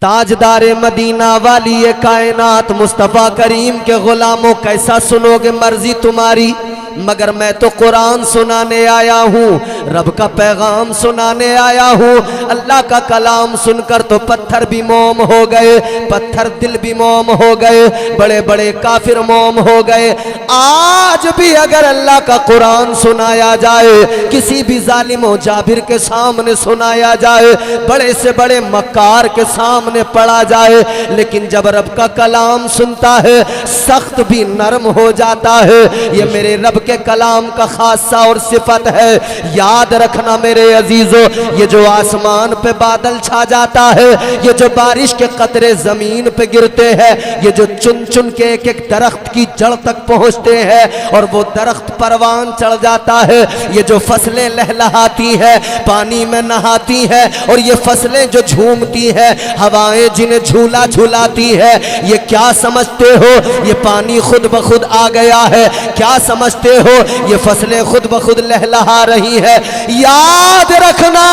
ताजदारे Medina वाली ये कायनात मुस्तफ़ा करीम के गुलामों, कैसा सुनोगे मर्जी तुम्हारी, मगर मैं तो कुरान सुनाने आया हूँ, रब का पैगाम सुनाने आया हूँ। अल्लाह का कलाम सुनकर तो पत्थर भी मोम हो गए, पत्थर दिल भी मोम हो गए, बड़े बड़े काफिर मोम हो गए। आज भी अगर अल्लाह का कुरान सुनाया जाए, किसी भी जालिम जाबिर के सामने सुनाया जाए, बड़े से बड़े मक्कार के सामने पढ़ा जाए, लेकिन जब रब का कलाम सुनता है सख्त भी नरम हो जाता है। ये मेरे रब के कलाम का खासा और सिफत है। याद रखना मेरे अजीजों, ये जो आसमान पे बादल छा जाता है, ये जो बारिश के कतरे जमीन पे गिरते हैं, ये जो चुन चुन के एक एक दरख्त की जड़ तक पहुंचते हैं और वो दरख्त परवान चढ़ जाता है, ये जो फसलें लहलहाती है, पानी में नहाती है, और ये फसलें जो झूमती है, हवाएं जिन्हें झूला झूलाती है, ये क्या समझते हो ये पानी खुद ब खुद आ गया है? क्या समझते हो ये फसलें खुद ब खुद लहलहा रही है? याद रखना,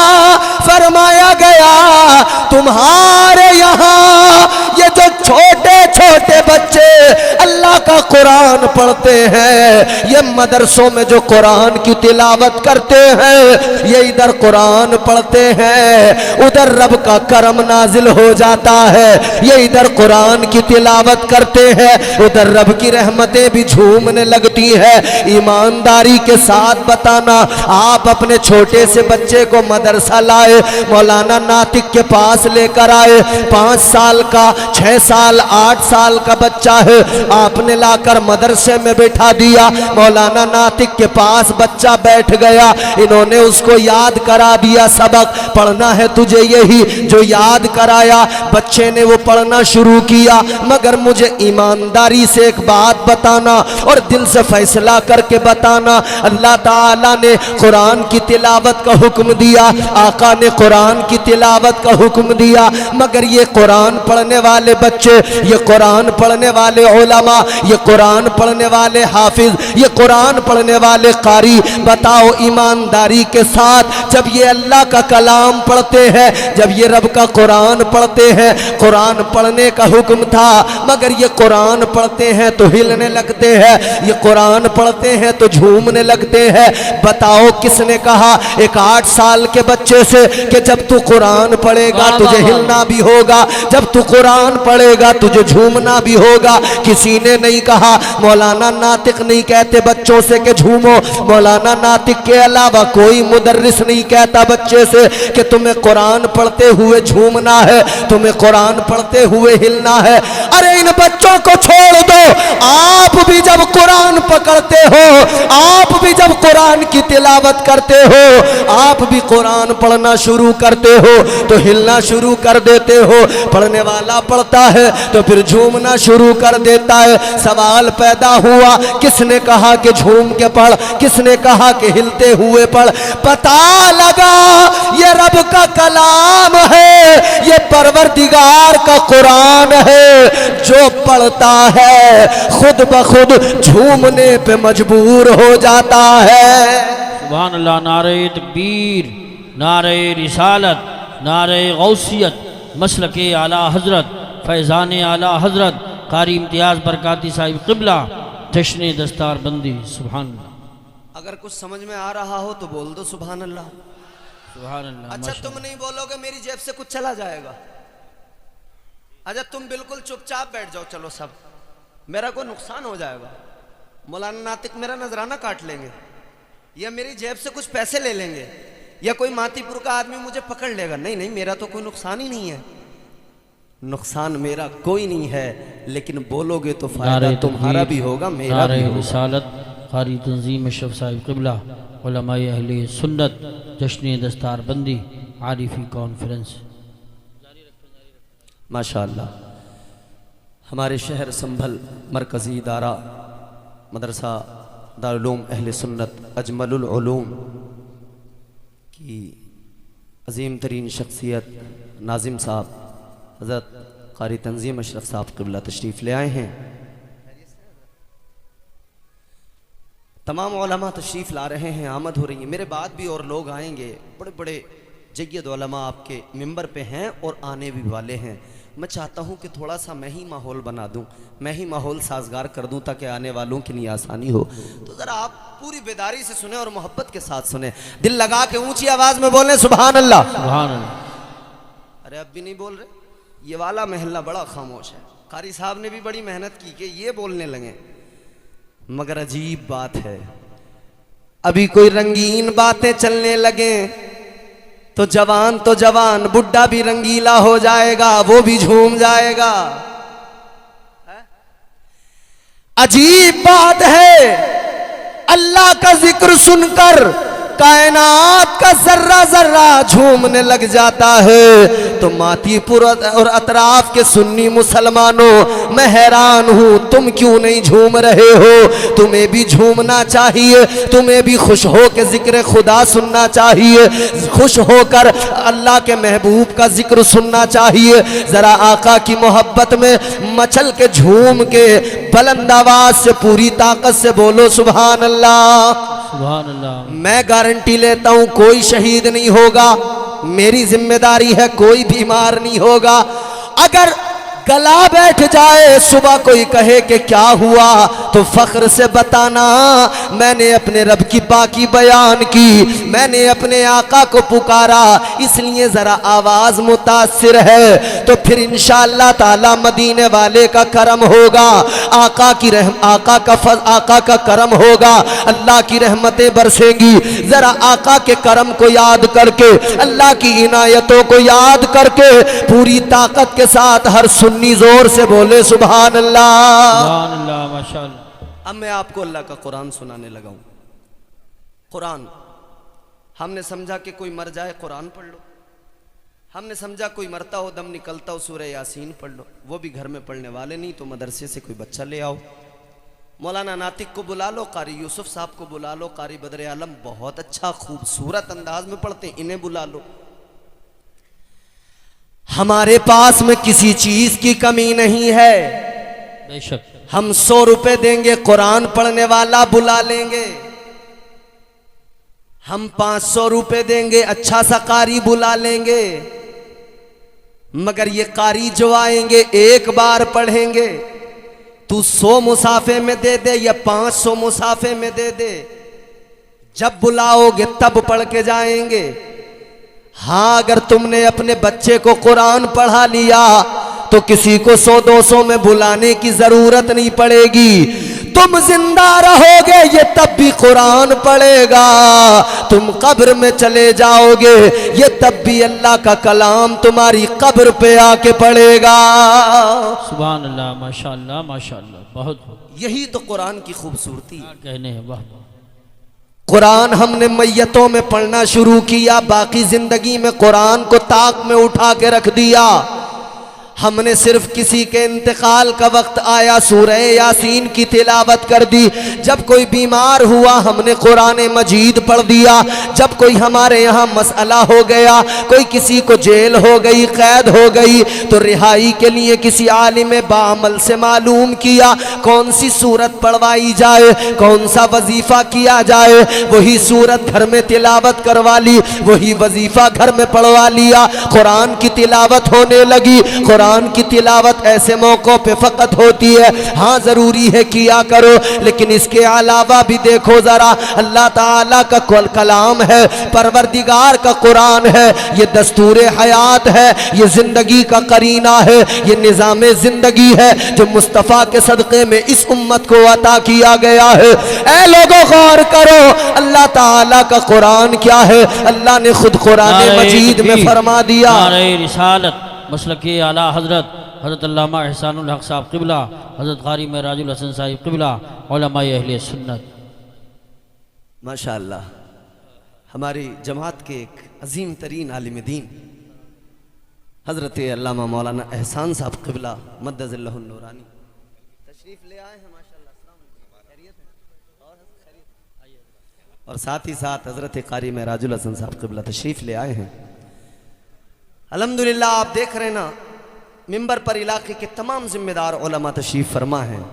फरमाया गया तुम्हारे यहाँ ये जो छोटे छोटे बच्चे अल्लाह का कुरान पढ़ते हैं, ये मदरसों में जो कुरान की तिलावत करते हैं, ये इधर कुरान पढ़ते हैं, उधर रब का करम नाजिल हो जाता है। ये इधर कुरान की तिलावत करते हैं, उधर रब की रहमतें भी झूमने लगती है। ईमानदारी के साथ बताना, आप अपने छोटे से बच्चे को मदरसा लाए, मौलाना नातिक के पास लेकर आए, 5 साल का, 6 साल, 8 साल का बच्चा है, आपने लाकर मदरसे में बैठा दिया, मौलाना नातिक के पास बच्चा बैठ गया, इन्होंने उसको याद करा दिया, सबक पढ़ना है तुझे यही जो याद कराया, बच्चे ने वो पढ़ना शुरू किया। मगर मुझे ईमानदारी से एक बात बताना और दिल से फैसला करके बताना, अल्लाह ताला ने कुरान की तिलावत का हुक्म दिया, आका ने कुरान की तिलावत का हुक्म दिया, मगर ये कुरान पढ़ने वाले बच्चे, ये कुरान पढ़ने वाले उलमा, ये कुरान पढ़ने वाले हाफिज, ये कुरान पढ़ने वाले कारी, बताओ ईमानदारी के साथ, जब ये अल्लाह का कलाम पढ़ते हैं, जब ये रब का कुरान पढ़ते हैं, कुरान पढ़ने का हुक्म था, मगर ये कुरान पढ़ते हैं तो हिलने लगते हैं, ये कुरान पढ़ते हैं तो झूमने लगते हैं। बताओ किसने कहा एक 8 साल के बच्चे से कि जब तू कुरान पढ़ेगा तुझे हिलना भी होगा, जब तू कुरान पढ़ेगा तुझे झूमना भी होगा? किसी ने नहीं कहा। मौलाना नातिक नहीं कहते बच्चों से कि झूमो, मौलाना नातिक के अलावा कोई मुदर्रिस नहीं कहता बच्चे से कि तुम्हें कुरान पढ़ते हुए झूमना है, तुम्हें कुरान पढ़ते हुए हिलना है। अरे इन बच्चों को छोड़ दो, आप भी जब कुरान पकड़ते हो, आप भी जब कुरान की तिलावत करते हो, आप भी कुरान पढ़ना शुरू करते हो तो हिलना शुरू कर देते हो। पढ़ने वाला पढ़ता है तो फिर झूमना शुरू कर देता है। सवाल पैदा हुआ, किसने कहा कि झूम के पढ़, किसने कहा कि हिलते हुए पढ़? पता लगा ये रब का कलाम है, ये परवरदिगार का कुरान है, जो पढ़ता है खुद ब खुद झूमने पे मजबूर हो जाता है। सुभान अल्लाह। नारे तकबीर, नारे रिसालत, नारे गौसियत, मसलके आला हजरत, फैज़ान आला हजरत कारी इम्तियाज़ बरकाती साहिब क़िबला, जश्न दस्तार बंदी। सुभान अल्लाह। अगर कुछ समझ में आ रहा हो तो बोल दो सुभान अल्लाह। सुभान अल्लाह। अच्छा तुम नहीं बोलोगे मेरी जेब से कुछ चला जाएगा? अच्छा तुम बिल्कुल चुपचाप बैठ जाओ, चलो सब, मेरा कोई नुकसान हो जाएगा? मौलाना नातिक मेरा नजराना काट लेंगे, या मेरी जेब से कुछ पैसे ले लेंगे, या कोई मातीपुर का आदमी मुझे पकड़ लेगा? नहीं नहीं, मेरा तो कोई नुकसान ही नहीं है, नुकसान मेरा कोई नहीं है, लेकिन बोलोगे तो फायदा तुम्हारा भी होगा, मेरा भी होगा। रिसालत कारी तंजीम अशरफ साहिब क़िबला, उलमाए अहले सुन्नत, जश्न दस्तार बंदी, आरिफी कॉन्फ्रेंस। माशाअल्लाह। हमारे शहर संभल मरकज़ी दारा मदरसा दारुल उलूम अहले सुन्नत अजमलुल उलूम की अजीम तरीन शख्सियत नाजिम साहब हज़रत क़ारी तंजीम अशरफ साहब क़िबला तशरीफ़ ले आए हैं। तमाम उलमा तशरीफ़ ला रहे हैं, आमद हो रही है। मेरे बाद भी और लोग आएंगे, बड़े बड़े जय्यद उलमा आपके मिंबर पे हैं और आने भी वाले हैं। मैं चाहता हूँ कि थोड़ा सा मैं ही माहौल बना दूँ, मैं ही माहौल साजगार कर दूँ ताकि आने वालों के लिए आसानी हो। तो ज़रा आप पूरी बेदारी से सुने और मोहब्बत के साथ सुने, दिल लगा के ऊंची आवाज़ में बोलें सुभान अल्लाह। सुभान अल्लाह। अरे अब भी नहीं बोल रहे, ये वाला महल्ला बड़ा खामोश है। कारी साहब ने भी बड़ी मेहनत की कि ये बोलने लगे, मगर अजीब बात है, अभी कोई रंगीन बातें चलने लगे तो जवान बुढ़ा भी रंगीला हो जाएगा, वो भी झूम जाएगा। अजीब बात है, अल्लाह का जिक्र सुनकर कायनात का जर्रा जर्रा झूमने लग जाता है। तो मातीपुर और अतराफ के सुन्नी मुसलमानों, मैं हैरान हूँ, तुम क्यों नहीं झूम रहे हो? तुम्हें भी झूमना चाहिए, तुम्हें भी खुश हो के जिक्र खुदा सुनना चाहिए, खुश होकर अल्लाह के महबूब का जिक्र सुनना चाहिए। जरा आका की मोहब्बत में मचल के झूम के बुलंद आवाज से पूरी ताकत से बोलो सुभान अल्लाह। सुभान अल्लाह। मैं गारंटी लेता हूं कोई शहीद नहीं होगा, मेरी जिम्मेदारी है कोई बीमार नहीं होगा। अगर गला बैठ जाए, सुबह कोई कहे कि क्या हुआ, तो फख्र से बताना मैंने अपने रब की पाकी बयान की, मैंने अपने आका को पुकारा, इसलिए जरा आवाज मुतासिर है। तो फिर इंशाअल्लाह ताला मदीने वाले का करम होगा, आका का करम होगा, अल्लाह की रहमतें बरसेंगी। जरा आका के करम को याद करके, अल्लाह की इनायतों को याद करके पूरी ताकत के साथ हर सुन्नी जोर से बोले सुभान अल्लाह। सुभान अल्लाह, माशाअल्लाह। अब मैं आपको अल्लाह का कुरान सुनाने लगा हूं। कुरान हमने समझा कि कोई मर जाए कुरान पढ़ लो, हमने समझा कोई मरता हो दम निकलता हो सूरह यासीन पढ़ लो, वो भी घर में पढ़ने वाले नहीं तो मदरसे से कोई बच्चा ले आओ, मौलाना नातिक को बुला लो, कारी यूसुफ साहब को बुला लो, कारी बदर आलम बहुत अच्छा खूबसूरत अंदाज में पढ़ते हैं, इन्हें बुला लो। हमारे पास में किसी चीज की कमी नहीं है, बेशक। हम 100 रुपए देंगे कुरान पढ़ने वाला बुला लेंगे, हम 500 रुपए देंगे अच्छा सा कारी बुला लेंगे, मगर ये कारी जो आएंगे एक बार पढ़ेंगे। तू 100 मुसाफे में दे दे या 500 मुसाफे में दे दे, जब बुलाओगे तब पढ़ के जाएंगे। हाँ, अगर तुमने अपने बच्चे को कुरान पढ़ा लिया तो किसी को 100-200 में बुलाने की जरूरत नहीं पड़ेगी। तुम जिंदा रहोगे ये तब भी कुरान पढ़ेगा, तुम कब्र में चले जाओगे ये तब भी अल्लाह का कलाम तुम्हारी कब्र पे आके पढ़ेगा। सुभान अल्लाह, माशाअल्लाह माशाअल्लाह, बहुत। यही तो कुरान की खूबसूरती है। कहने हैं, वाह। कुरान हमने मैयतों में पढ़ना शुरू किया, बाकी जिंदगी में कुरान को ताक में उठा के रख दिया। हमने सिर्फ किसी के इंतकाल का वक्त आया सूरह यासीन की तिलावत कर दी, जब कोई बीमार हुआ हमने कुरान मजीद पढ़ दिया, जब कोई हमारे यहाँ मसला हो गया, कोई किसी को जेल हो गई, कैद हो गई, तो रिहाई के लिए किसी आलिम बामल से मालूम किया कौन सी सूरत पढ़वाई जाए, कौन सा वजीफा किया जाए, वही सूरत घर में तिलावत करवा ली, वही वजीफा घर में पढ़वा लिया। कुरान की तिलावत होने लगी। कुरान की तिलावत ऐसे मौकों पे फकत होती है, हाँ जरूरी है किया करो, लेकिन इसके अलावा भी देखो जरा, अल्लाह ताला का कलाम है, परवरदिगार का कुरान है, ये दस्तूर हयात है, ये जिंदगी का करीना है, ये निजाम जिंदगी है जो मुस्तफ़ा के सदक़े में इस उम्मत को अता किया गया है। ऐ लोगों गौर करो, अल्लाह ताला का कुरान क्या है, अल्लाह ने खुद कुरान मजीद में फरमा दिया। नारे रिसालत मसलके आला हज़रत हज़रत अल्लामा एहसानुल हक साहब क़िबला, हज़रत क़ारी महराजुल हसन साहिब क़िबला, उलमाए अहले सुन्नत। माशाअल्लाह, हमारी जमात के एक अजीम तरीन आलिम दीन हज़रत अल्लामा मौलाना एहसान साहब क़िबला मद्दज़िल्लहुल नूरानी तशरीफ़ ले आए हैं। माशाअल्लाह, खैरियत है? और साथ ही साथ हज़रत क़ारी महराजुल हसन साहब क़िबला तशरीफ़ ले आए हैं। अल्हम्दुलिल्लाह, आप देख रहे हैं ना, मिंबर पर इलाके के तमाम जिम्मेदार उलमा तशरीफ़ फरमा हैं।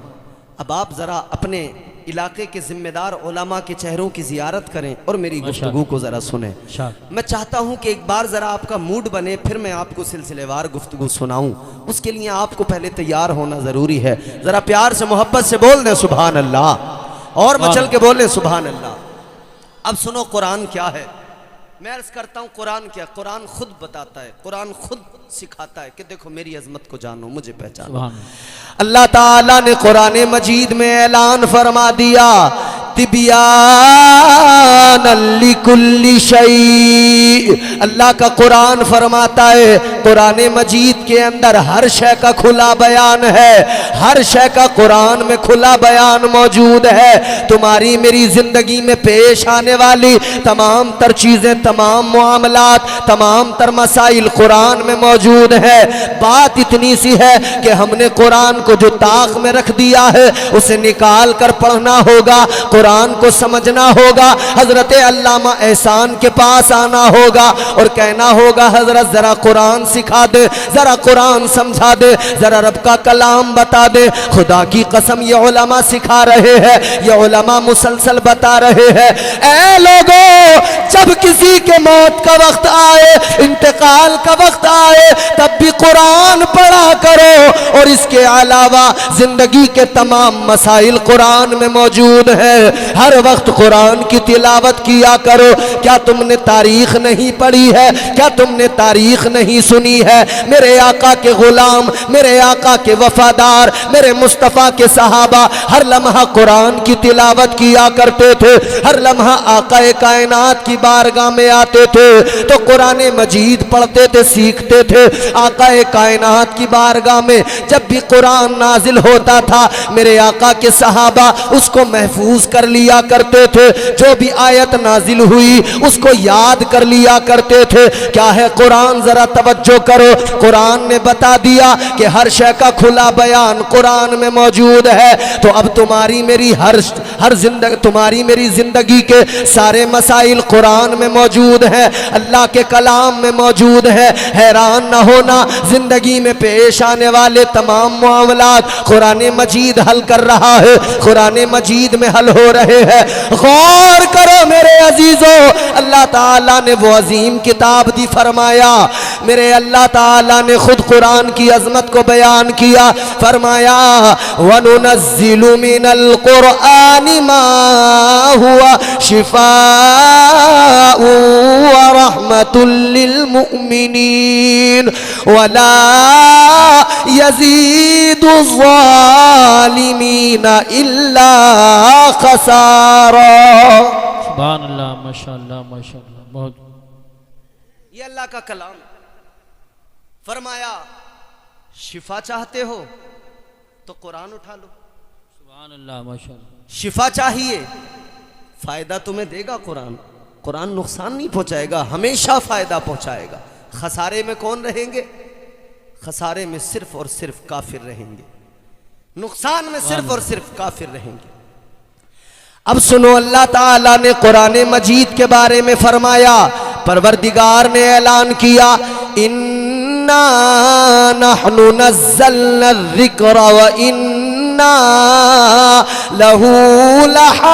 अब आप ज़रा अपने इलाके के जिम्मेदार उलमा के चेहरों की जियारत करें और मेरी माशाअल्लाह। गुफ्तगू को ज़रा सुने। शाह मैं चाहता हूं कि एक बार ज़रा आपका मूड बने, फिर मैं आपको सिलसिलेवार गुफ्तगू सुनाऊं। उसके लिए आपको पहले तैयार होना ज़रूरी है। ज़रा प्यार से मोहब्बत से बोल दें सुभान अल्लाह, और मचल के बोल दें सुभान अल्लाह। अब सुनो कुरान क्या है। मैं अर्ज करता हूँ कुरान क्या, कुरान खुद बताता है, कुरान खुद सिखाता है कि देखो मेरी अजमत को जानो, मुझे पहचानो। सुभान अल्लाह ताला ने कुरान मजीद में ऐलान फरमा दिया, तिबियान लिकुल्ली शै। अल्लाह का कुरान फरमाता है कुरान मजीद के अंदर हर शय का खुला बयान है, हर शय का कुरान में खुला बयान मौजूद है। तुम्हारी मेरी जिंदगी में पेश आने वाली तमाम तर चीजें, तमाम मामलात, तमाम तर मसाइल कुरान में मौजूद है। बात इतनी सी है कि हमने कुरान को जो ताक में रख दिया है उसे निकाल कर पढ़ना होगा, कुरान को समझना होगा। हजरत अल्लामा एहसान के पास आना होगा और कहना होगा हजरत जरा कुरान सिखा दे, जरा कुरान समझा दे, जरा रब का कलाम बता दे। खुदा की कसम ये उलमा सिखा रहे हैं, ये उलमा मुसलसल बता रहे हैं। ऐ लोगों, जब किसी के मौत का वक्त आए, इंतकाल का वक्त आए, तब भी कुरान पढ़ा करो। और इसके अलावा जिंदगी के तमाम मसाइल कुरान में मौजूद है। हर वक्त कुरान की तिलावत किया करो। क्या तुमने तारीख नहीं पढ़ी है? क्या तुमने तारीख नहीं सुनी है? मेरे आका के गुलाम, मेरे आका के वफादार, मेरे मुस्तफ़ा के सहाबा हर लम्हा कुरान की तिलावत किया करते थे। हर लम्हा आका कायनात की बारगाह में आते थे तो कुरान मजीद पढ़ते थे, सीखते थे। आका कायनात की बारगाह में जब भी कुरान नाजिल होता था, मेरे आका के सहाबा उसको महफूज कर लिया करते थे। जो भी आयत नाजिल हुई उसको याद कर लिया करते थे। क्या है कुरान, जरा तवज्जो करो। कुरान ने बता दिया कि हर शय का खुला बयान कुरान में मौजूद है। तो अब तुम्हारी मेरी तुम्हारी मेरी जिंदगी के सारे मसाइल कुरान में मौजूद है, अल्लाह के कलाम में मौजूद है। हैरान न होना, जिंदगी में पेश आने वाले तमाम मामलात कुरान मजीद हल कर रहा है, कुरान मजीद में हल हो रहे हैं। गौर करो मेरे अजीजों, अल्लाह ताला ने वो अजीम किताब दी, फरमाया मेरे अल्लाह ताला ने खुद कुरान की अजमत को बयान किया। फरमाया वनुनज़्ज़िलु मिनल कुरआनि मा हुवा शिफाउ व रहमतुल लिल मुमिनीन वला यज़ीदु ज़ालिमीन इल्ला खसारा। सुभान अल्लाह, माशाअल्लाह माशाअल्लाह। बहुत ये अल्लाह का कलाम। फरमाया शिफा चाहते हो तो कुरान उठा लो। सुभान अल्लाह माशाअल्लाह। शिफा चाहिए, फायदा तुम्हें देगा कुरान। कुरान नुकसान नहीं पहुंचाएगा, हमेशा फायदा पहुंचाएगा। खसारे में कौन रहेंगे? खसारे में सिर्फ और सिर्फ काफिर रहेंगे, नुकसान में सिर्फ और सिर्फ काफिर रहेंगे। अब सुनो, अल्लाह ताला ने कुरान मजीद के बारे में फरमाया, परवरदिगार ने ऐलान किया, इन्ना नहनु नज़्ज़लना ज़िक्र व इन्ना लहू लहाफ़िज़ून।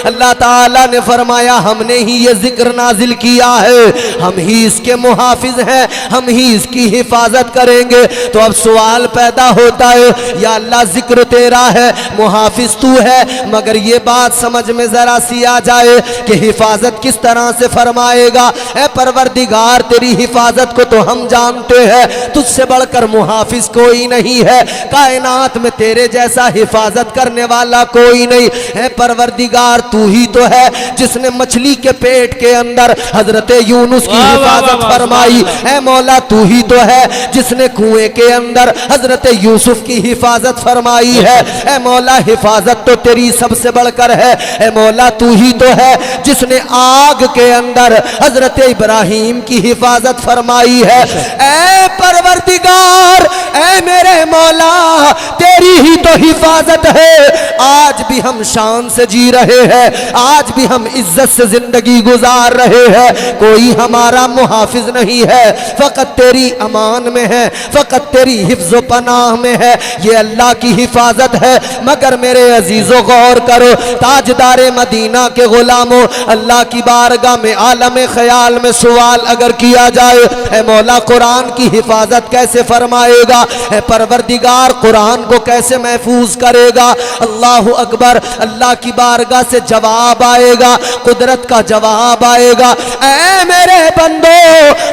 अल्लाह ताला ने फरमाया हमने ही ये जिक्र नाजिल किया है, हम ही इसके मुहाफिज हैं, हम ही इसकी हिफाजत करेंगे। तो अब सवाल पैदा होता है, या अल्लाह जिक्र तेरा है, मुहाफिज तू है, मगर ये बात समझ में जरा सी आ जाए कि हिफाजत किस तरह से फरमाएगा। ऐ परवरदिगार, तेरी हिफाजत को तो हम जानते हैं, तुझसे बढ़कर मुहाफिज कोई नहीं है, कायनात में तेरे जैसा हिफाजत करने वाला कोई नहीं है। परवरदिगार, तू ही तो है जिसने मछली के पेट के अंदर हजरत यूनुस की हिफाजत फरमाई। ऐ मौला, तू ही तो है जिसने कुएं के अंदर हजरत यूसुफ की हिफाजत फरमाई है। ऐ मौला, हिफाजत तो तेरी सबसे बढ़कर है। ऐ मौला, तू ही तो है जिसने आग के अंदर हजरत इब्राहिम की हिफाजत फरमाई है। ऐ परवरदिगार, ऐ मेरे मौला, तेरी ही तो हिफाजत है। आज भी हम शान से जी रहे हैं, आज भी हम इज्जत से जिंदगी गुजार रहे हैं। कोई हमारा मुहाफिज नहीं है, फकत तेरी अमान में है, फकत तेरी हिफ्ज़ पनाह में है, ये अल्लाह की हिफाजत है। मगर मेरे अजीजों गौर करो, ताजदारे मदीना के गुलामों, अल्लाह की बारगाह में आलम ख्याल में सवाल अगर किया जाए, ऐ मौला कुरान की हिफाजत कैसे फरमाएगा, ऐ परवरदिगार कुरान को कैसे महफूज करेगा? अल्लाह अकबर, अल्लाह की बारगाह से जवाब आएगा, कुदरत का जवाब आएगा, ऐ मेरे बंदो,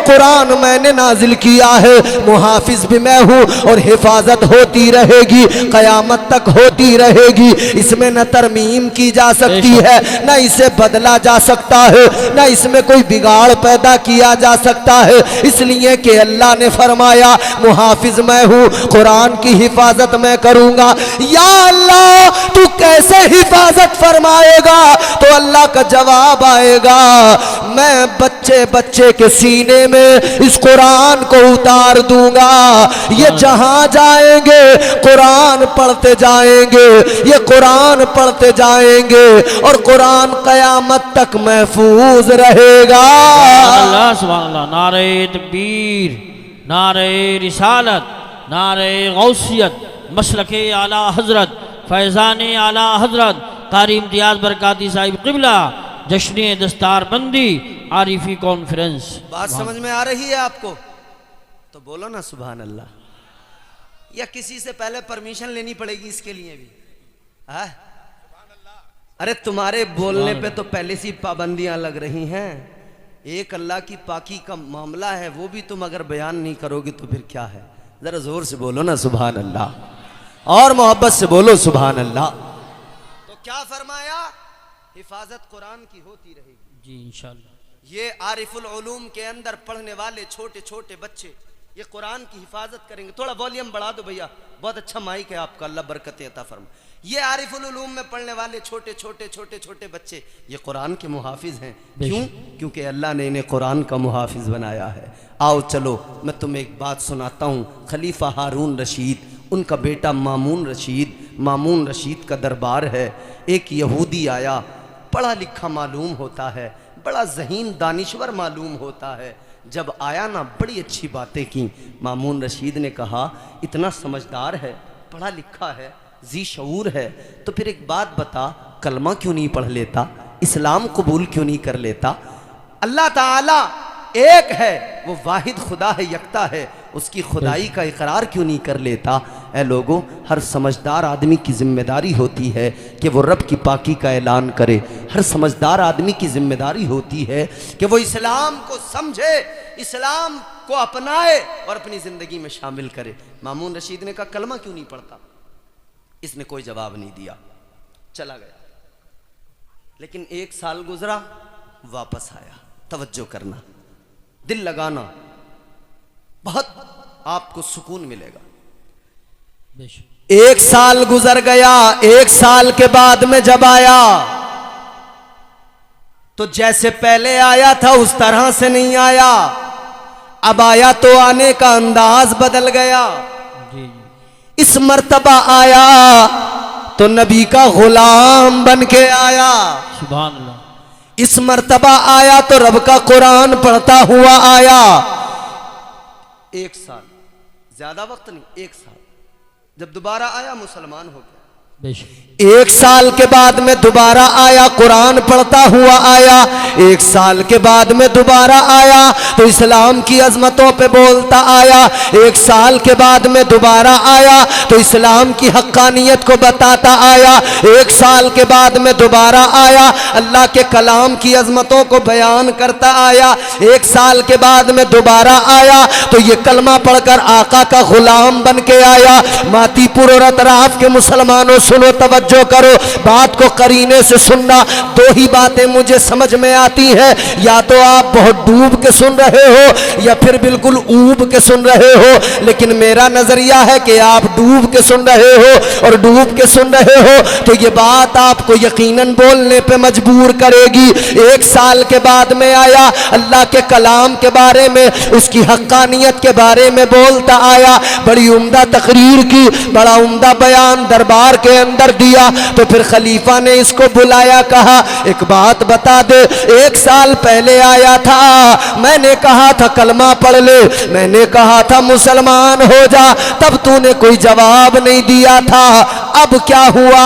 कुरान मैंने नाजिल किया है, मुहाफिज भी मैं हूँ और हिफाजत होती रहेगी, कयामत तक होती रहेगी। इसमें न तरमीम की जा सकती है, न इसे बदला जा सकता है, न इसमें कोई बिगाड़ पैदा किया जा सकता है, इसलिए कि अल्लाह ने फरमाया मुहाफिज मैं हूँ, कुरान की हिफाजत मैं करूँगा। या अल्लाह तू कैसे हिफाजत फरमाएगा? तो अल्लाह का जवाब आएगा, मैं बच्चे बच्चे के सीने में इस कुरान को उतार दूंगा, ये जहां जाएंगे कुरान पढ़ते जाएंगे, ये कुरान पढ़ते जाएंगे और कुरान कयामत तक महफूज रहेगा। अल्लाह सुभान अल्लाह। नारे तकबीर, नारे रिसालत, नारे गौसियत, मसलके आला हजरत, फैज़ाने आला हजरत कारी इम्तियाज बरकाती साहिब क़िबला, जश्न दस्तार बंदी आरिफी कॉन्फ्रेंस। बात समझ में आ रही है आपको? तो बोलो ना सुभान अल्लाह। या किसी से पहले परमिशन लेनी पड़ेगी इसके लिए भी? है? अरे तुम्हारे बोलने पे तो पहले से पाबंदियां लग रही हैं। एक अल्लाह की पाकी का मामला है, वो भी तुम अगर बयान नहीं करोगे तो फिर क्या है? जरा जोर से बोलो ना सुभान अल्लाह और मोहब्बत से बोलो सुभान अल्लाह। तो क्या फरमाया? हिफाजत कुरान की होती रहेगी जी इंशाअल्लाह। ये आरिफुल उलूम के अंदर पढ़ने वाले छोटे छोटे बच्चे ये कुरान की हिफाजत करेंगे। थोड़ा वॉल्यूम बढ़ा दो भैया, बहुत अच्छा माइक है आपका, अल्लाह बरकतें अता फरमा। ये आरिफुल उलूम में पढ़ने वाले छोटे छोटे छोटे छोटे बच्चे ये कुरान के मुहाफिज हैं। क्यों? क्योंकि अल्लाह ने इन्हें कुरान का मुहाफिज बनाया है। आओ चलो मैं तुम्हें एक बात सुनाता हूँ। खलीफा हारून रशीद, उनका बेटा मामून रशीद का दरबार है। एक यहूदी आया, पढ़ा लिखा मालूम होता है, बड़ा ज़हीन दानिश्वर मालूम होता है। जब आया ना, बड़ी अच्छी बातें की। मामून रशीद ने कहा इतना समझदार है, पढ़ा लिखा है, जी शऊर है, तो फिर एक बात बता, कलमा क्यों नहीं पढ़ लेता? इस्लाम कबूल क्यों नहीं कर लेता? अल्लाह ताला एक है, वो वाहिद खुदा है, यकता है, उसकी खुदाई का इकरार क्यों नहीं कर लेता? ऐ लोगों, हर समझदार आदमी की जिम्मेदारी होती है कि वो रब की पाकी का ऐलान करे। हर समझदार आदमी की जिम्मेदारी होती है कि वो इस्लाम को समझे, इस्लाम को अपनाए और अपनी ज़िंदगी में शामिल करे। मामून रशीद ने कहा कलमा क्यों नहीं पढ़ता? इसने कोई जवाब नहीं दिया, चला गया। लेकिन 1 साल गुजरा, वापस आया। तवज्जो करना, दिल लगाना, बहुत आपको सुकून मिलेगा। 1 साल गुजर गया। 1 साल के बाद में जब आया तो जैसे पहले आया था उस तरह से नहीं आया। अब आया तो आने का अंदाज बदल गया। इस मर्तबा आया तो नबी का गुलाम बन के आया। सुभान अल्लाह। इस मर्तबा आया तो रब का कुरान पढ़ता हुआ आया। 1 साल, ज्यादा वक्त नहीं, 1 साल। जब दोबारा आया मुसलमान हो गया। 1 साल के बाद में दोबारा आया, कुरान पढ़ता हुआ आया। 1 साल के बाद में दोबारा आया तो इस्लाम की अजमतों पे बोलता आया। 1 साल के बाद में दोबारा आया तो इस्लाम की हक्कानियत को बताता आया। 1 साल के बाद में दोबारा आया, अल्लाह के कलाम की अजमतों को बयान करता आया। 1 साल के बाद में दोबारा आया तो ये कलमा पढ़कर आका का गुलाम बन के आया। मातीपुर और अतराफ के मुसलमानों सुनो, तवज्जो करो, बात को करीने से सुनना। 2 ही बातें मुझे समझ में आती हैं, या तो आप बहुत डूब के सुन रहे हो या फिर बिल्कुल ऊब के सुन रहे हो। लेकिन मेरा नजरिया है कि आप डूब के सुन रहे हो, और डूब के सुन रहे हो तो ये बात आपको यकीनन बोलने पे मजबूर करेगी। 1 साल के बाद में आया, अल्लाह के कलाम के बारे में, उसकी हक्कानियत के बारे में बोलता आया। बड़ी उम्दा तकरीर की, बड़ा उम्दा बयान दरबार के हमारे अंदर दिया। तो फिर खलीफा ने इसको बुलाया, कहा एक बात बता दे, 1 साल पहले आया था, मैंने कहा था कलमा पढ़ ले, मैंने कहा था मुसलमान हो जा, तब तूने कोई जवाब नहीं दिया था। अब क्या हुआ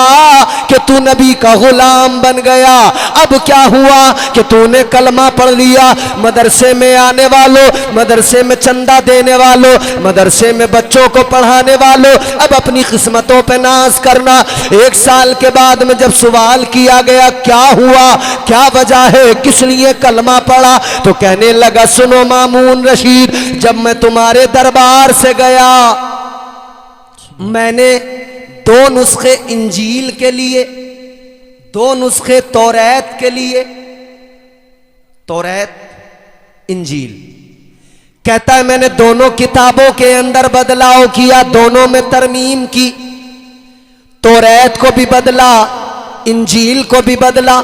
कि तू नबी का गुलाम बन गया? अब क्या हुआ कि तूने कलमा पढ़ लिया? मदरसे में आने वालों, मदरसे में चंदा देने वालों, मदरसे में बच्चों को पढ़ाने वालों, अब अपनी किस्मतों पे नाज करना। 1 साल के बाद में जब सवाल किया गया क्या हुआ, क्या वजह है, किस लिए कलमा पढ़ा, तो कहने लगा सुनो मामून रशीद, जब मैं तुम्हारे दरबार से गया, मैंने 2 नुस्खे इंजील के लिए, 2 नुस्खे तौरात के लिए, तौरात इंजील, कहता है मैंने दोनों किताबों के अंदर बदलाव किया, दोनों में तरमीम की, तौरात को भी बदला, इंजील को भी बदला।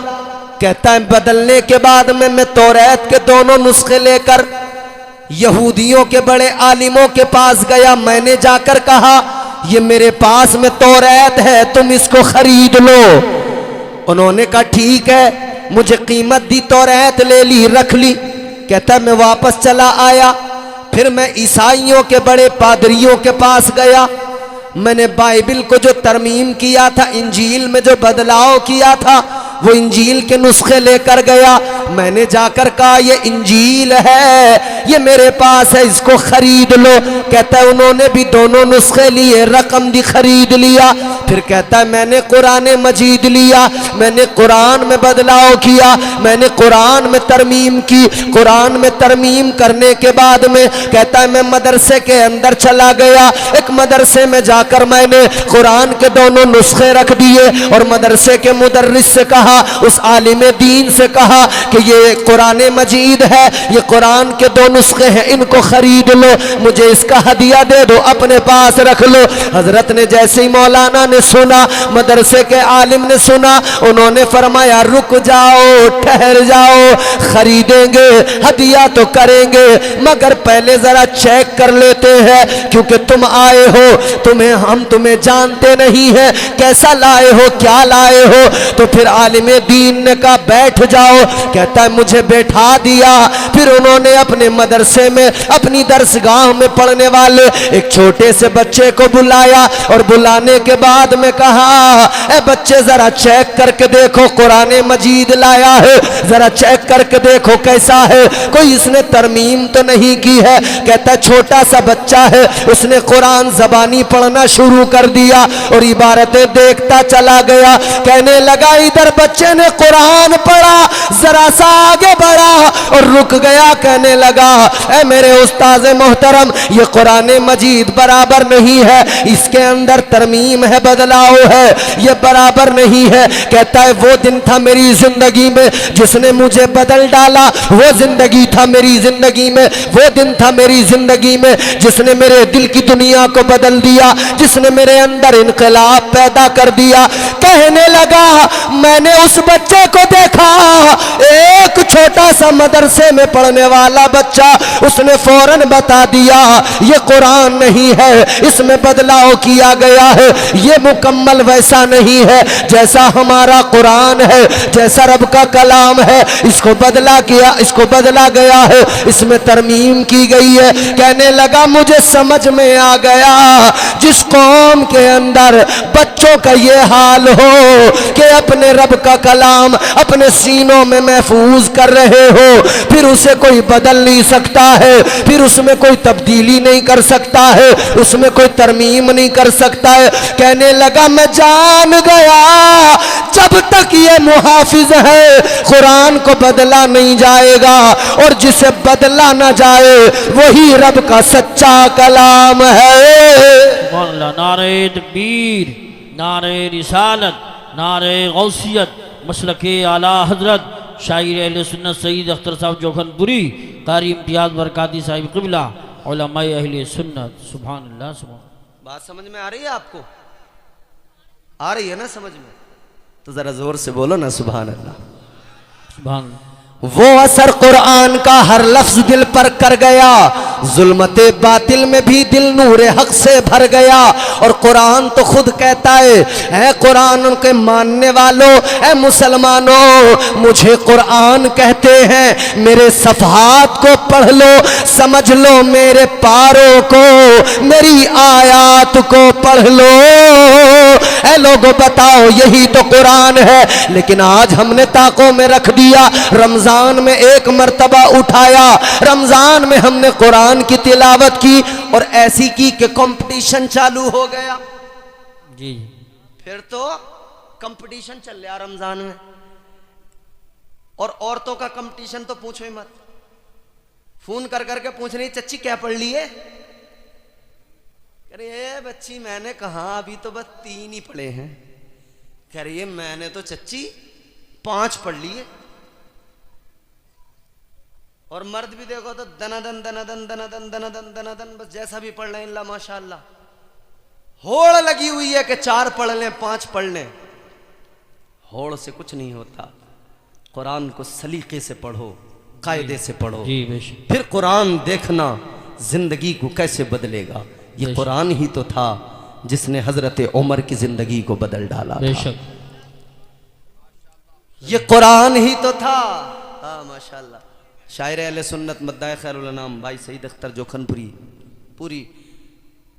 कहता है बदलने के बाद में मैं तौरात के दोनों नुस्खे लेकर यहूदियों के बड़े आलिमों के पास गया। मैंने जाकर कहा ये मेरे पास में तौरात है, तुम इसको खरीद लो। उन्होंने कहा ठीक है, मुझे कीमत दी, तौरात ले ली, रख ली। कहता मैं वापस चला आया, फिर मैं ईसाइयों के बड़े पादरियों के पास गया, मैंने बाइबिल को जो तरमीम किया था, इंजील में जो बदलाव किया था, वो इंजील के नुस्खे लेकर गया। मैंने जाकर कहा ये इंजील है, ये मेरे पास है, इसको खरीद लो। कहता है उन्होंने भी दोनों नुस्खे लिए, रकम भी खरीद लिया। फिर कहता है मैंने कुरान मजीद लिया, मैंने कुरान में बदलाव किया, मैंने कुरान में तरमीम की। कुरान में तरमीम करने के बाद में कहता है मैं मदरसे के अंदर चला गया। एक मदरसे में जाकर मैंने कुरान के दोनों नुस्खे रख दिए और मदरसे के मुदर्रिस से कहा, उस आलिम दीन से कहा कि ये कुरान मजीद है, ये कुरान के 2 नुस्खे हैं, इनको खरीद लो, मुझे इसका हदिया दे दो, अपने पास रख लो। हजरत ने जैसे ही मौलाना ने सुना, मदरसे के आलिम ने सुना, उन्होंने फरमाया रुक जाओ, ठहर जाओ, खरीदेंगे, हदिया तो करेंगे, मगर पहले जरा चेक कर लेते हैं, क्योंकि तुम आए हो, हम तुम्हें जानते नहीं है, कैसा लाए हो, क्या लाए हो। तो फिर आलिम दीन ने कहा बैठ जाओ। कहता है मुझे बैठा दिया। फिर उन्होंने अपने मदरसे में, अपनी दरसगाह में पढ़ने वाले एक छोटे से बच्चे को बुलाया और बुलाने के बाद में कहा ए बच्चे जरा चेक करके देखो, कुरान मजीद लाया है, जरा चेक करके देखो कैसा है, कोई इसने तरमीम तो नहीं की है। कहता छोटा सा बच्चा है, उसने कुरान ज़बानी पढ़ना शुरू कर दिया और इबारतें देखता चला गया। कहने लगा इधर बच्चे ने कुरान पढ़ा, जरा सा आगे बढ़ा और रुक गया। कहने लगा ए मेरे उस्ताद मोहतरम, ये कुरान मजीद बराबर नहीं है, इसके अंदर तरमीम है, बदलाव है, ये बराबर नहीं है। कहता है वो दिन था मेरी जिंदगी में जिसने मुझे बदल डाला, वो जिंदगी था मेरी जिंदगी में, वो दिन था मेरी जिंदगी में जिसने मेरे दिल की दुनिया को बदल दिया, जिसने मेरे अंदर इनकलाब पैदा कर दिया। कहने लगा मैंने उस बच्चे को देखा, एक छोटा सा मदरसे में पढ़ने वाला बच्चा, उसने फौरन बता दिया ये कुरान नहीं है, इसमें बदलाव किया गया है, ये मुकम्मल वैसा नहीं है जैसा हमारा कुरान है, जैसा रब का कलाम है, इसको बदला किया, इसको बदला गया है, इसमें तरमीम की गई है। कहने लगा मुझे समझ में आ गया, जिस कौम के अंदर बच्चों का ये हाल हो कि अपने रब का कलाम अपने सीनों में महफूज कर रहे हो, फिर उसे कोई बदल नहीं सकता है, फिर उसमें कोई तब्दीली नहीं कर सकता है, उसमें कोई तरमीम नहीं कर सकता है। कहने लगा मैं जान गया जब तक ये मुहाफिज है कुरान को बदला नहीं जाएगा, और जिसे बदला ना जाए वही रब का सच्चा कलाम है। नारे तकबीर, नारे रिसालत, नारे गौसियत, मसलके आला हजरत शायर अहले सुन्नत सईद अख्तर साहब जोखनपुरी, कारी इम्तियाज बरकाती साहिब क़िबला, उलमाए अहले सुन्नत। सुभान अल्लाह। सुभान। बात समझ में आ रही है आपको? आ रही है ना समझ में? तो जरा जोर से बोलो ना सुभान अल्लाह। सुभान। वो असर कुरान का हर लफ्ज दिल पर कर गया, जुल्मते बातिल में भी दिल नूरे हक से भर गया। और कुरान तो खुद कहता है, ऐ कुरान के मानने वालों, ऐ मुसलमानों, मुझे कुरान कहते हैं, मेरे सफ़हात को पढ़ लो, समझ लो मेरे पारों को, मेरी आयात को पढ़ लो। ऐ लोगों बताओ, यही तो कुरान है। लेकिन आज हमने ताकों में रख दिया। रमजान में एक मर्तबा उठाया, रमजान में हमने कुरान की तिलावत की और ऐसी की कि कंपटीशन चालू हो गया। जी फिर तो कंपटीशन चल रहा रमजान में। और औरतों का कंपटीशन तो पूछो ही मत। फोन कर करके पूछ रही, चच्ची क्या पढ़ लिए? अरे बच्ची मैंने कहा अभी तो बस 3 ही पढ़े हैं। कह रही है मैंने तो चच्ची 5 पढ़ लिए। और मर्द भी देखो तो दनादन दनादन दनादन दनादन दनादन, बस जैसा भी पढ़ लें, अल्लाह माशाअल्लाह। होड़ लगी हुई है कि 4 पढ़ लें 5 पढ़ लें। होड़ से कुछ नहीं होता। कुरान को सलीके से पढ़ो, कायदे से पढ़ो, जी बेशक। फिर कुरान देखना जिंदगी को कैसे बदलेगा। ये कुरान ही तो था जिसने हजरत उमर की जिंदगी को बदल डाला था। बेशक ये कुरान ही तो था। हाँ माशाअल्लाह। शायर अहले सुन्नत मद्दाए खैरुल अनाम भाई सईद अख्तर जोखनपुरी पूरी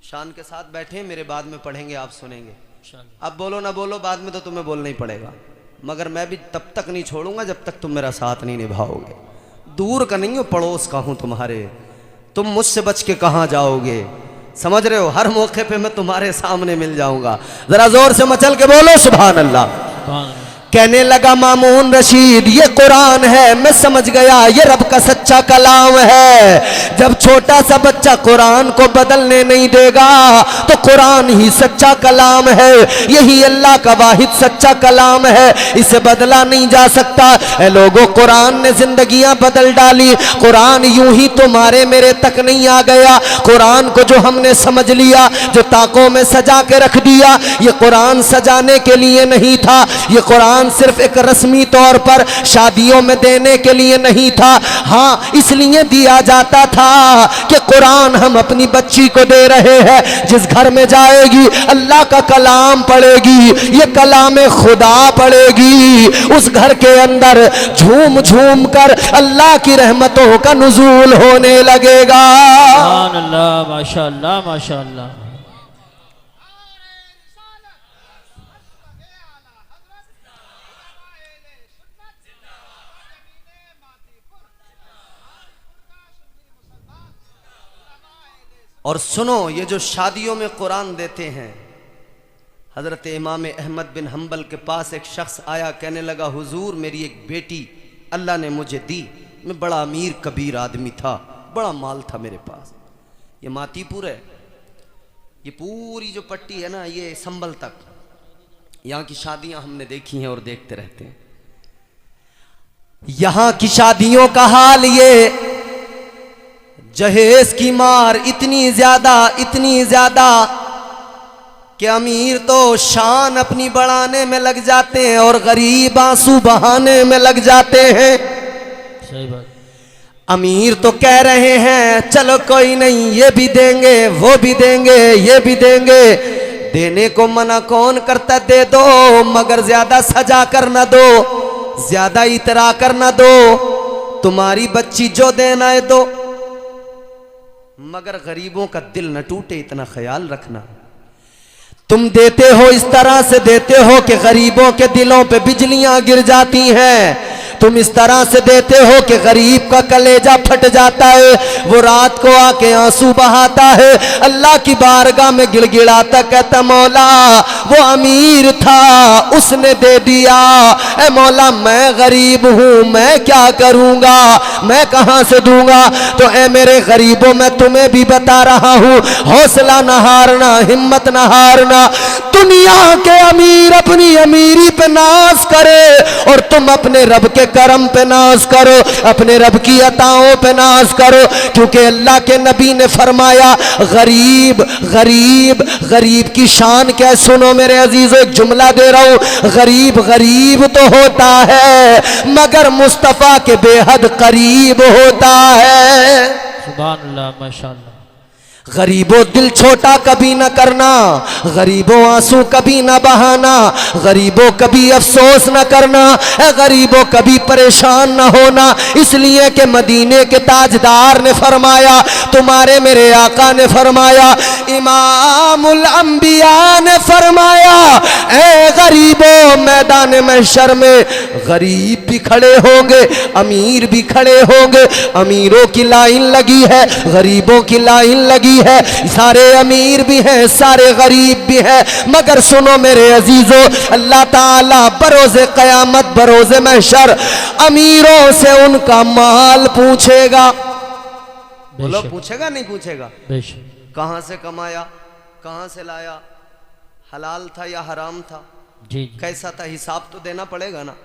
शान के साथ बैठे हैं, मेरे बाद में पढ़ेंगे, आप सुनेंगे। अब बोलो ना बोलो, बाद में तो तुम्हें बोलना ही पड़ेगा, मगर मैं भी तब तक नहीं छोड़ूंगा जब तक तुम मेरा साथ नहीं निभाओगे। दूर का नहीं हो, पड़ोस का हूं तुम्हारे। तुम मुझसे बच के कहां जाओगे? समझ रहे हो, हर मौके पे मैं तुम्हारे सामने मिल जाऊंगा। जरा जोर से मचल के बोलो सुभान अल्लाह। कहने लगा मामून रशीद, ये कुरान है, मैं समझ गया ये रब का सच्चा कलाम है। जब छोटा सा बच्चा कुरान को बदलने नहीं देगा तो कुरान ही सच्चा कलाम है। यही अल्लाह का वाहिद सच्चा कलाम है, इसे बदला नहीं जा सकता। ऐ लोगों, कुरान ने जिंदगियां बदल डाली। कुरान यूं ही तुम्हारे मेरे तक नहीं आ गया। कुरान को जो हमने समझ लिया, जो ताकों में सजा के रख दिया, ये कुरान सजाने के लिए नहीं था। ये कुरान सिर्फ एक रस्मी तौर पर शादियों में देने के लिए नहीं था। हाँ, इसलिए दिया जाता था कि कुरान हम अपनी बच्ची को दे रहे हैं, जिस घर में जाएगी अल्लाह का कलाम पढ़ेगी, ये कलाम खुदा पढ़ेगी, उस घर के अंदर झूम झूम कर अल्लाह की रहमतों का नुज़ूल होने लगेगा। सुभान अल्लाह, माशाअल्लाह माशाअल्लाह। और सुनो, ये जो शादियों में कुरान देते हैं, हजरत इमाम अहमद बिन हम्बल के पास एक शख्स आया, कहने लगा हुजूर मेरी एक बेटी अल्लाह ने मुझे दी, मैं बड़ा अमीर कबीर आदमी था, बड़ा माल था मेरे पास। ये मातीपुर है, ये पूरी जो पट्टी है ना, ये संभल तक, यहाँ की शादियां हमने देखी हैं और देखते रहते हैं। यहाँ की शादियों का हाल ये, जहेज की मार इतनी ज्यादा कि अमीर तो शान अपनी बढ़ाने में लग जाते हैं और गरीब आंसू बहाने में लग जाते हैं। सही बात। अमीर तो कह रहे हैं चलो कोई नहीं, ये भी देंगे, वो भी देंगे, ये भी देंगे। देने को मना कौन करता, दे दो, मगर ज्यादा सजा कर न दो, ज्यादा इतरा कर न दो, तुम्हारी बच्ची जो देना है दो, मगर गरीबों का दिल न टूटे इतना ख्याल रखना। तुम देते हो इस तरह से देते हो कि गरीबों के दिलों पे बिजलियां गिर जाती हैं। तुम इस तरह से देते हो कि गरीब का कलेजा फट जाता है, वो रात को आके आंसू बहाता है, अल्लाह की बारगाह में गिड़गिड़ाता, कहता मौला वो अमीर था उसने दे दिया, ए मौला मैं गरीब हूँ, मैं क्या करूँगा, मैं कहाँ से दूंगा। तो ए मेरे गरीबों, मैं तुम्हें भी बता रहा हूँ, हौसला न हारना, हिम्मत न हारना। दुनिया के अमीर अपनी अमीरी पे नाज करे और तुम अपने रब के करम पे नाज करो, अपने रब की अताओं पे नाज करो, क्योंकि अल्लाह के नबी ने फरमाया गरीब गरीब गरीब की शान क्या है। सुनो मेरे अजीजों, एक जुमला दे रहा हूं, गरीब गरीब तो होता है मगर मुस्तफा के बेहद करीब होता है। सुभान अल्लाह माशाअल्लाह। गरीबों दिल छोटा कभी न करना, गरीबों आंसू कभी न बहाना, गरीबों कभी अफसोस न करना, गरीबों कभी परेशान न होना। इसलिए कि मदीने के ताजदार ने फरमाया, तुम्हारे मेरे आका ने फरमाया, इमामुल अंबिया ने फरमाया, ए गरीबों मैदान महशर में गरीब भी खड़े होंगे, अमीर भी खड़े होंगे। अमीरों की लाइन लगी है, गरीबों की लाइन लगी है, सारे अमीर भी हैं, सारे गरीब भी हैं। मगर सुनो मेरे अजीजों, अल्लाह ताला बरोज़े क़यामत, बरोज़े महशर अमीरों से उनका माल पूछेगा। बोलो पूछेगा नहीं पूछेगा? कहां से कमाया, कहां से लाया, हलाल था या हराम था, जी कैसा था, हिसाब तो देना पड़ेगा ना।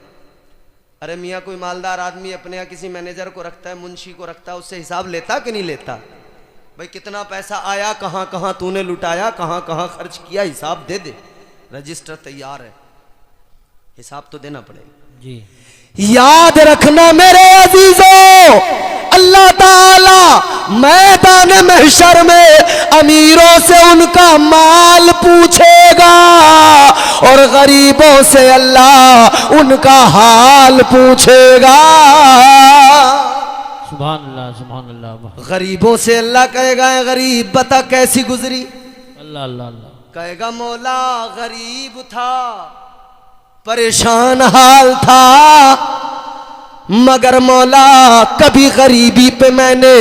अरे मियाँ कोई मालदार आदमी अपने यहाँ किसी मैनेजर को रखता है, मुंशी को रखता है, उससे हिसाब लेता कि नहीं लेता? भाई कितना पैसा आया, कहाँ कहाँ तूने लुटाया, कहाँ कहाँ खर्च किया, हिसाब दे दे। रजिस्टर तैयार है, हिसाब तो देना पड़ेगा जी। याद रखना मेरे अजीजों, अल्लाह ताला मैदान महशर में अमीरों से उनका माल पूछेगा और गरीबों से अल्लाह उनका हाल पूछेगा। सुभान अल्लाह सुभान अल्लाह। गरीबों से अल्लाह कहेगा, गरीब बता कैसी गुजरी, अल्लाह अल्लाह अल्लाह। कहेगा मौला गरीब था, परेशान हाल था, मगर मौला कभी गरीबी पे मैंने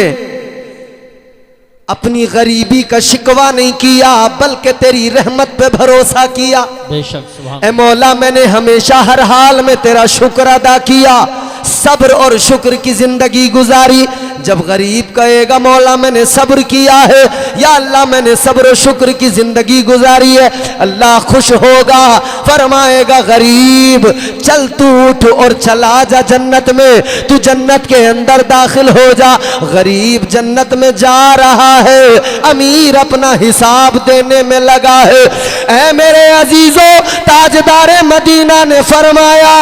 अपनी गरीबी का शिकवा नहीं किया, बल्कि तेरी रहमत पे भरोसा किया। बेशक सुभान। ए मौला मैंने हमेशा हर हाल में तेरा शुक्र अदा किया, सब्र और शुक्र की जिंदगी गुजारी। जब गरीब कहेगा मौला मैंने सब्र किया है, या अल्लाह मैंने सब्र और शुक्र की जिंदगी गुजारी है, अल्लाह खुश होगा, फरमाएगा गरीब चल तू उठ और चला जा जन्नत में, तू जन्नत के अंदर दाखिल हो जा। गरीब जन्नत में जा रहा है, अमीर अपना हिसाब देने में लगा है। ऐ मेरे अजीजों, ताजदारे मदीना ने फरमाया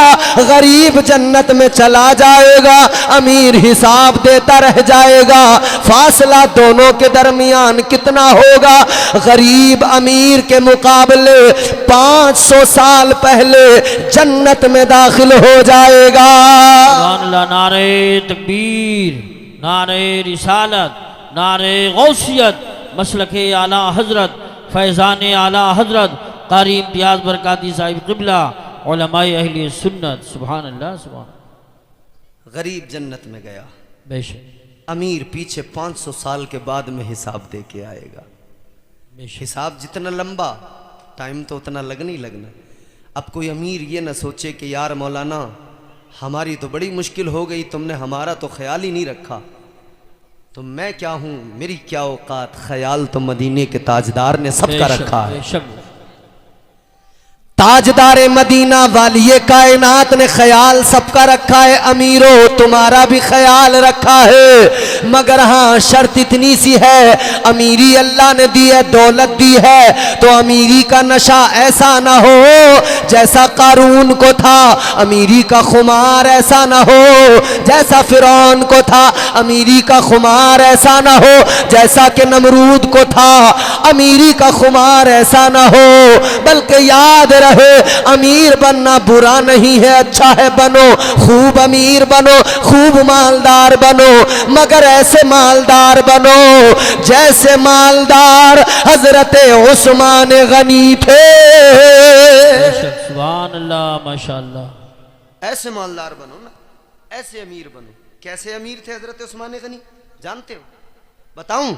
गरीब जन्नत में चला जाएगा, अमीर हिसाब देता रह जाएगा। फासला दोनों के दरमियान कितना होगा? गरीब अमीर के मुकाबले 500 साल पहले जन्नत में दाखिल हो जाएगा। नारे तकबीर, नारे रिसालत, नारे गौसियत, मसलके आला हजरत, फैज़ान आला हजरत कारी इम्तियाज बरकाती साहिब क़िबला उलमाए अहले सुन्नत। सुभान अल्लाह सुभान। गरीब जन्नत में गया, बेशक अमीर पीछे 500 साल के बाद में हिसाब दे के आएगा। हिसाब जितना लंबा, टाइम तो उतना लगना ही लगना। अब कोई अमीर ये ना सोचे कि यार मौलाना हमारी तो बड़ी मुश्किल हो गई, तुमने हमारा तो ख्याल ही नहीं रखा, तो मैं क्या हूँ, मेरी क्या औकात। ख्याल तो मदीने के ताजदार ने सबका रखा है। ताजदारे मदीना वालिए कायनात ने ख्याल सबका रखा है। अमीरों तुम्हारा भी ख्याल रखा है, मगर हाँ शर्त इतनी सी है, अमीरी अल्लाह ने दी है, दौलत दी है, तो अमीरी का नशा ऐसा ना हो जैसा कारून को था, अमीरी का खुमार ऐसा ना हो जैसा फिरौन को था, अमीरी का खुमार ऐसा ना हो जैसा कि नमरूद को था, अमीरी का खुमार ऐसा ना हो। बल्कि याद रहे अमीर बनना बुरा नहीं है, अच्छा है, बनो खूब अमीर बनो, खूब मालदार बनो, मगर ऐसे मालदार बनो जैसे मालदार हजरत उस्मान गनी थे। सुभान अल्लाह माशाअल्लाह। ऐसे मालदार बनो ना, ऐसे अमीर बनो। कैसे अमीर थे हजरत उस्मान गनी, जानते हो? बताऊं?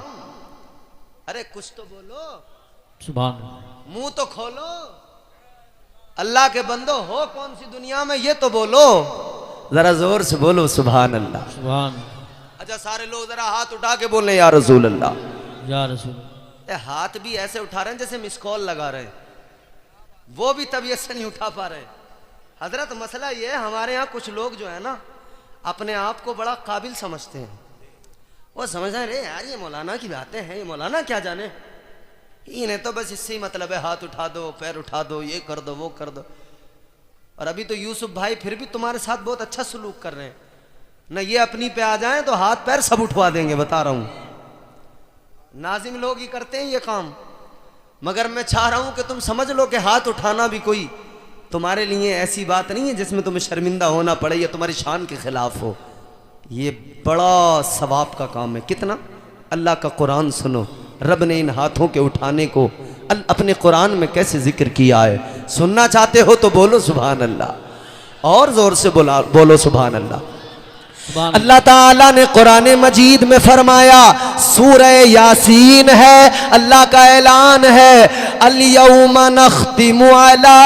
अरे कुछ तो बोलो, सुभान, मुंह तो खोलो। अल्लाह के बंदो हो कौन सी दुनिया में, ये तो बोलो, जरा जोर से बोलो सुभान अल्लाह। सुभान। अच्छा सारे लोग जरा हाथ उठा के बोले या रसूल अल्लाह, या रसूल। हाथ भी ऐसे उठा रहे हैं जैसे मिस कॉल लगा रहे हैं, वो भी तबीयत से नहीं उठा पा रहे। हजरत मसला ये है, हमारे यहाँ कुछ लोग जो है ना अपने आप को बड़ा काबिल समझते हैं, वो समझ रहे हैं यार ये मौलाना की बातें हैं, ये मौलाना क्या जाने, इन्हें तो बस इससे ही मतलब है, हाथ उठा दो, पैर उठा दो, ये कर दो, वो कर दो। और अभी तो यूसुफ भाई फिर भी तुम्हारे साथ बहुत अच्छा सलूक कर रहे हैं, न ये अपनी पे आ जाएं तो हाथ पैर सब उठवा देंगे, बता रहा हूं। नाजिम लोग ही करते हैं ये काम, मगर मैं चाह रहा हूं कि तुम समझ लो कि हाथ उठाना भी कोई तुम्हारे लिए ऐसी बात नहीं है जिसमें तुम्हें शर्मिंदा होना पड़े या तुम्हारी शान के खिलाफ हो। ये बड़ा सवाब का काम है। कितना? अल्लाह का कुरान सुनो, रब ने इन हाथों के उठाने को अपने कुरान में कैसे जिक्र किया है। सुनना चाहते हो तो बोलो सुभान अल्लाह, और जोर से बोलो सुभान अल्लाह। अल्लाह ताला ने कुरान मजीद में फरमाया, सूरह यासीन है, अल्लाह का ऐलान है, अल यौमा नख्तिमु अला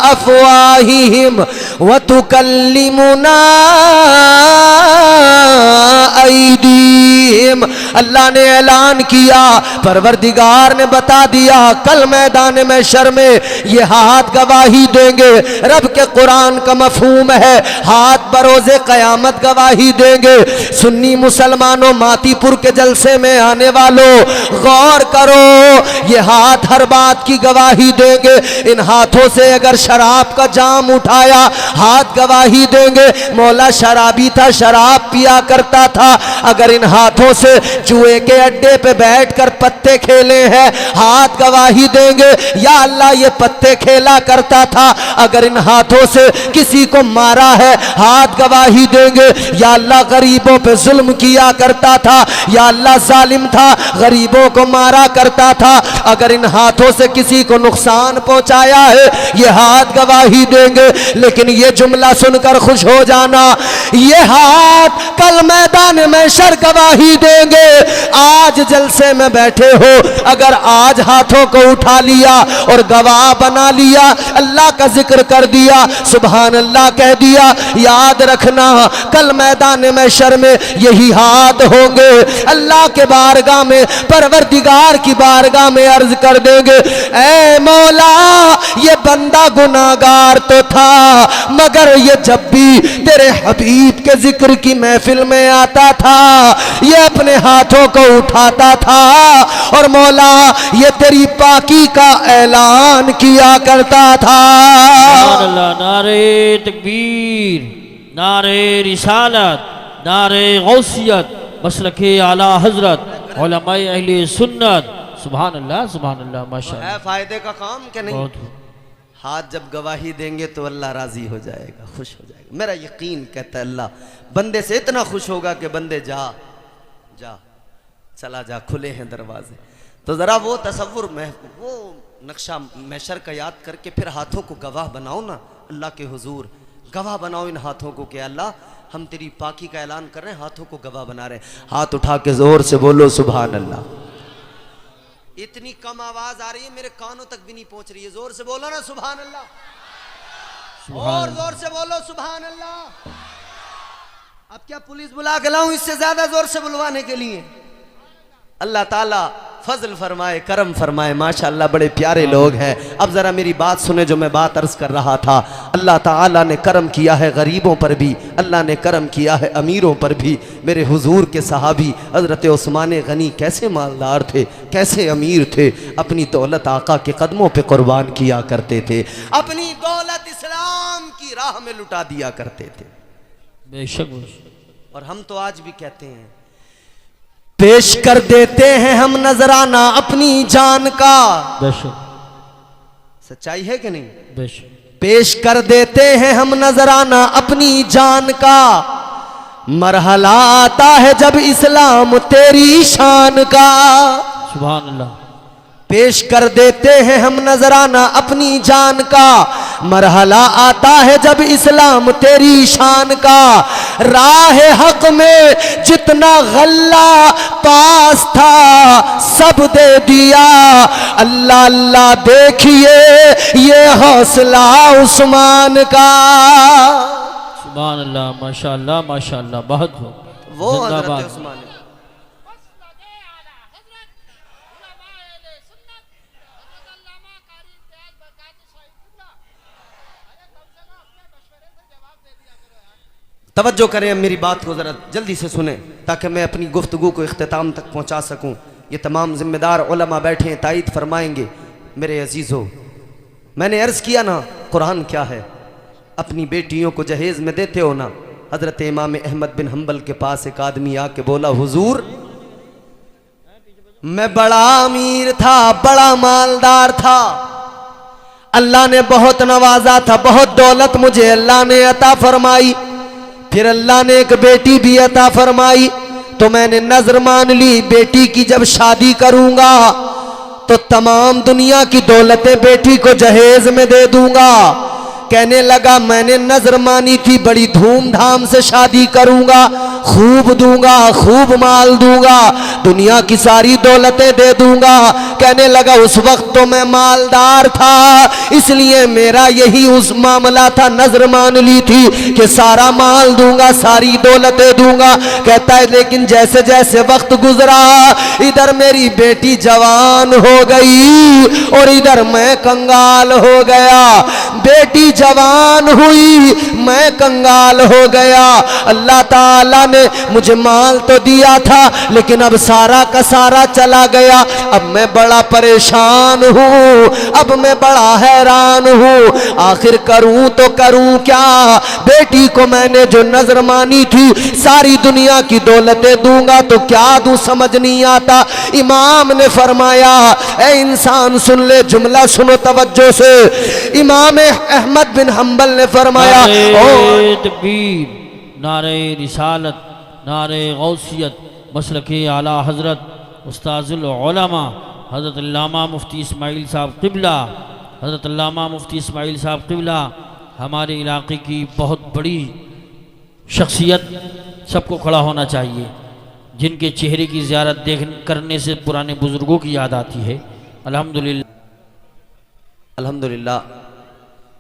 अफवाहिहिम व तुकल्लिमुना ऐदीहिम। अल्लाह ने ऐलान किया, परवरदिगार ने बता दिया, कल मैदान महशर में ये हाथ गवाही देंगे। रब के कुरान का मफहूम है हाथ बरोज़े कयामत गवाही देंगे। सुन्नी मुसलमानों, मातीपुर के जलसे में आने वालों, गौर करो, ये हाथ हर बात की गवाही देंगे। इन हाथों से अगर शराब का जाम उठाया, हाथ गवाही देंगे। मौला शराबी था, शराब पिया करता था, अगर इन हाथों से जुए के अड्डे पे बैठकर पत्ते खेले हैं, हाथ गवाही देंगे। या अल्लाह, ये पत्ते खेला करता था, अगर इन हाथों से किसी को मारा है, हाथ गवाही देंगे। या अल्लाह, गरीबों पे जुल्म किया करता था, या अल्लाह जालिम था, गरीबों को मारा करता था, अगर इन हाथों से किसी को नुकसान पहुंचाया है, ये हाथ गवाही देंगे। लेकिन ये जुमला सुनकर खुश हो जाना, ये हाथ कल मैदान महशर गवाही देंगे। आज जलसे में बैठे हो, अगर आज हाथों को उठा लिया और गवाह बना लिया, अल्लाह का जिक्र कर दिया, सुभान अल्लाह कह दिया, याद रखना कल मैदान महशर में यही हाथ होंगे। अल्लाह के बारगाह में, परवरदिगार की बारगाह में अर्ज कर देंगे, ऐ मौला, ये बंदा गुनाहगार तो था, मगर ये जब भी तेरे हबीब के जिक्र की महफिल में आता था, ये अपने हाथों को उठाता था और मौला ये तेरी पाकी का ऐलान किया करता था। नारे तकबीर, नारे रिसालत, नारे गौसियत, मसलके आला हजरत, उलमाए अहले सुन्नत। सुभान अल्लाह, सुभान अल्लाह, माशाअल्लाह। है फायदे का काम क्या नहीं? बहुत। हाथ जब गवाही देंगे तो अल्लाह राजी हो जाएगा, खुश हो जाएगा। मेरा यकीन कहता है अल्लाह बंदे से इतना खुश होगा कि बंदे जा जा चला जा, खुले हैं दरवाजे। तो जरा वो तसव्वुर में, वो नक्शा महशर का याद करके फिर हाथों को गवाह बनाओ ना अल्लाह के हुजूर। गवाह बनाओ इन हाथों को कि अल्लाह हम तेरी पाकी का ऐलान कर रहे हैं, हाथों को गवाह बना रहे हैं। हाथ उठा के जोर से बोलो सुभान अल्लाह। इतनी कम आवाज आ रही है, मेरे कानों तक भी नहीं पहुंच रही है। जोर से बोलो ना सुभान अल्लाह, और जोर से बोलो सुभान अल्लाह। अब क्या पुलिस बुला के लाऊं इससे ज्यादा जोर से बुलवाने के लिए? अल्लाह ताला फजल फरमाए, करम फरमाए। माशाअल्लाह बड़े प्यारे लोग हैं। अब जरा मेरी बात सुने जो मैं बात अर्ज कर रहा था। अल्लाह ताला ने करम किया है गरीबों पर भी, अल्लाह ने करम किया है अमीरों पर भी। मेरे हुजूर के सहाबी हजरत उस्मान गनी कैसे मालदार थे, कैसे अमीर थे, अपनी दौलत आका के कदमों पे कुर्बान किया करते थे, अपनी दौलत इस्लाम की राह में लुटा दिया करते थे। बेशक। और हम तो आज भी कहते हैं, पेश कर देते हैं हम नजराना अपनी जान का। बेशक। सच्चाई है कि नहीं? बेशक। पेश कर देते हैं हम नजराना अपनी जान का, मरहला आता है जब इस्लाम तेरी शान का। सुभान अल्लाह। पेश कर देते हैं हम नजराना अपनी जान का, मरहला आता है जब इस्लाम तेरी शान का। राह हक में जितना गल्ला पास था सब दे दिया, अल्लाह अल्लाह देखिए ये हौसला उस्मान का। सुभान अल्लाह, माशाअल्लाह, माशाअल्लाह, बहुत वो हज़रत उस्मान। तवज्जो करें, अब मेरी बात को ज़रा जल्दी से सुने ताकि मैं अपनी गुफ्तगू को इख्तिताम तक पहुंचा सकूं। ये तमाम जिम्मेदार उलमा बैठे हैं, तायीद फरमाएंगे। मेरे अजीज़ों, मैंने अर्ज़ किया ना कुरान क्या है, अपनी बेटियों को जहेज़ में देते हो ना, हज़रत इमाम अहमद बिन हम्बल के पास एक आदमी आके बोला, हुजूर मैं बड़ा अमीर था, बड़ा मालदार था, अल्लाह ने बहुत नवाजा था, बहुत दौलत मुझे अल्लाह ने अता फरमाई, फिर अल्लाह ने एक बेटी भी अता फरमाई, तो मैंने नजर मान ली बेटी की जब शादी करूंगा तो तमाम दुनिया की दौलतें बेटी को जहेज में दे दूंगा। कहने लगा मैंने नजर मानी थी बड़ी धूमधाम से शादी करूंगा, खूब दूंगा, खूब माल दूंगा, दुनिया की सारी दौलतें दे दूंगा। कहने लगा उस वक्त तो मैं मालदार था, इसलिए मेरा यही उस मामला था, नजर मान ली थी कि सारा माल दूंगा, सारी दौलतें दूंगा। कहता है लेकिन जैसे जैसे वक्त गुजरा, इधर मेरी बेटी जवान हो गई और इधर मैं कंगाल हो गया। बेटी जवान हुई, मैं कंगाल हो गया। अल्लाह ताला ने मुझे माल तो दिया था, लेकिन अब सारा का सारा चला गया। अब मैं बड़ा परेशान हूँ, अब मैं बड़ा हैरान हूँ, आखिर करूँ तो करूँ क्या। बेटी को मैंने जो नजर मानी थी सारी दुनिया की दौलतें दूंगा तो क्या दूं, समझ नहीं आता। इमाम ने फरमाया, ए इंसान सुन ले, जुमला सुनो तवज्जो से। इमाम अहमद बिन हम्बल ने फरमाया, नारे तकबीर, नारे रिसालत, नारे गौसियत, मसलके आला हजरत उस्ताजुल उलमा हज़रत अल्लामा मुफ्ती इस्माइल साहब क़िबला, हज़रत अल्लामा मुफ्ती इस्माइल साहब क़िबला हमारे इलाके की बहुत बड़ी शख्सियत, सबको खड़ा होना चाहिए, जिनके चेहरे की ज़ियारत देख करने से पुराने बुज़ुर्गों की याद आती है। अल्हम्दुलिल्लाह, अल्हम्दुलिल्लाह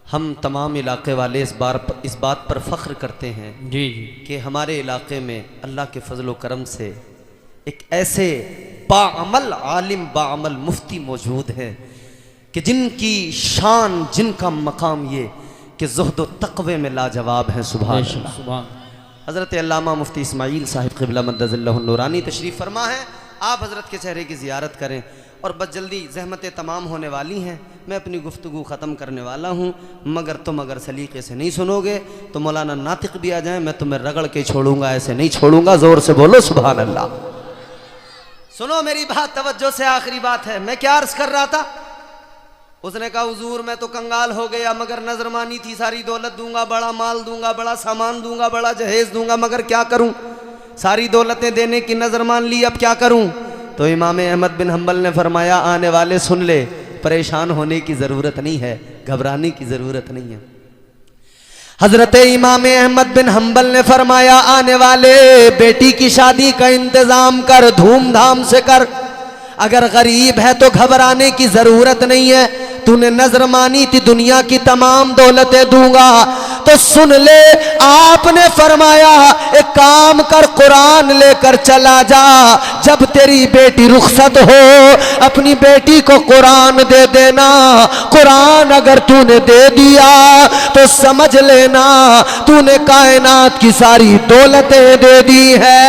हम तमाम इलाके वाले इस बात पर फ़ख्र करते हैं जी कि हमारे इलाके में अल्लाह के फजल व करम से एक ऐसे बाअमल आलिम, बाअमल मुफ्ती मौजूद हैं कि जिनकी शान, जिनका मकाम ये कि ज़ुहद व तक़वे में लाजवाब हैं। सुभान अल्लाह। सुभान। हज़रत अल्लामा मुफ्ती इस्माइल साहिब क़िबला मद्दज़िल्लहु नूरानी तशरीफ़ फरमा है। आप हज़रत के चेहरे की ज़ियारत करें। और बस जल्दी ज़हमतें तमाम होने वाली हैं, मैं अपनी गुफ्तगू ख़त्म करने वाला हूँ, मगर तुम अगर सलीक़े से नहीं सुनोगे तो मौलाना नातिक भी आ जाए, मैं तुम्हें रगड़ के छोड़ूंगा, ऐसे नहीं छोड़ूंगा। ज़ोर से बोलो सुभान अल्लाह। सुनो मेरी बात तवज्जो से, आखिरी बात है। मैं क्या अर्ज़ कर रहा था? उसने कहा हुजूर मैं तो कंगाल हो गया, मगर नजर मानी थी सारी दौलत दूंगा, बड़ा माल दूंगा, बड़ा सामान दूंगा, बड़ा जहेज दूंगा, मगर क्या करूं, सारी दौलतें देने की नजर मान ली, अब क्या करूं। तो इमाम अहमद बिन हम्बल ने फरमाया, आने वाले सुन ले, परेशान होने की ज़रूरत नहीं है, घबराने की ज़रूरत नहीं है। हज़रत इमाम अहमद बिन हम्बल ने फरमाया, आने वाले बेटी की शादी का इंतज़ाम कर, धूमधाम से कर। अगर गरीब है तो घबराने की ज़रूरत नहीं है, तूने नजर मानी थी दुनिया की तमाम दौलतें दूंगा। तो सुन ले, आपने फरमाया एक काम कर, कुरान लेकर चला जा, जब तेरी बेटी रुखसत हो अपनी बेटी को कुरान दे देना। कुरान अगर तूने दे दिया तो समझ लेना तूने कायनात की सारी दौलतें दे दी है।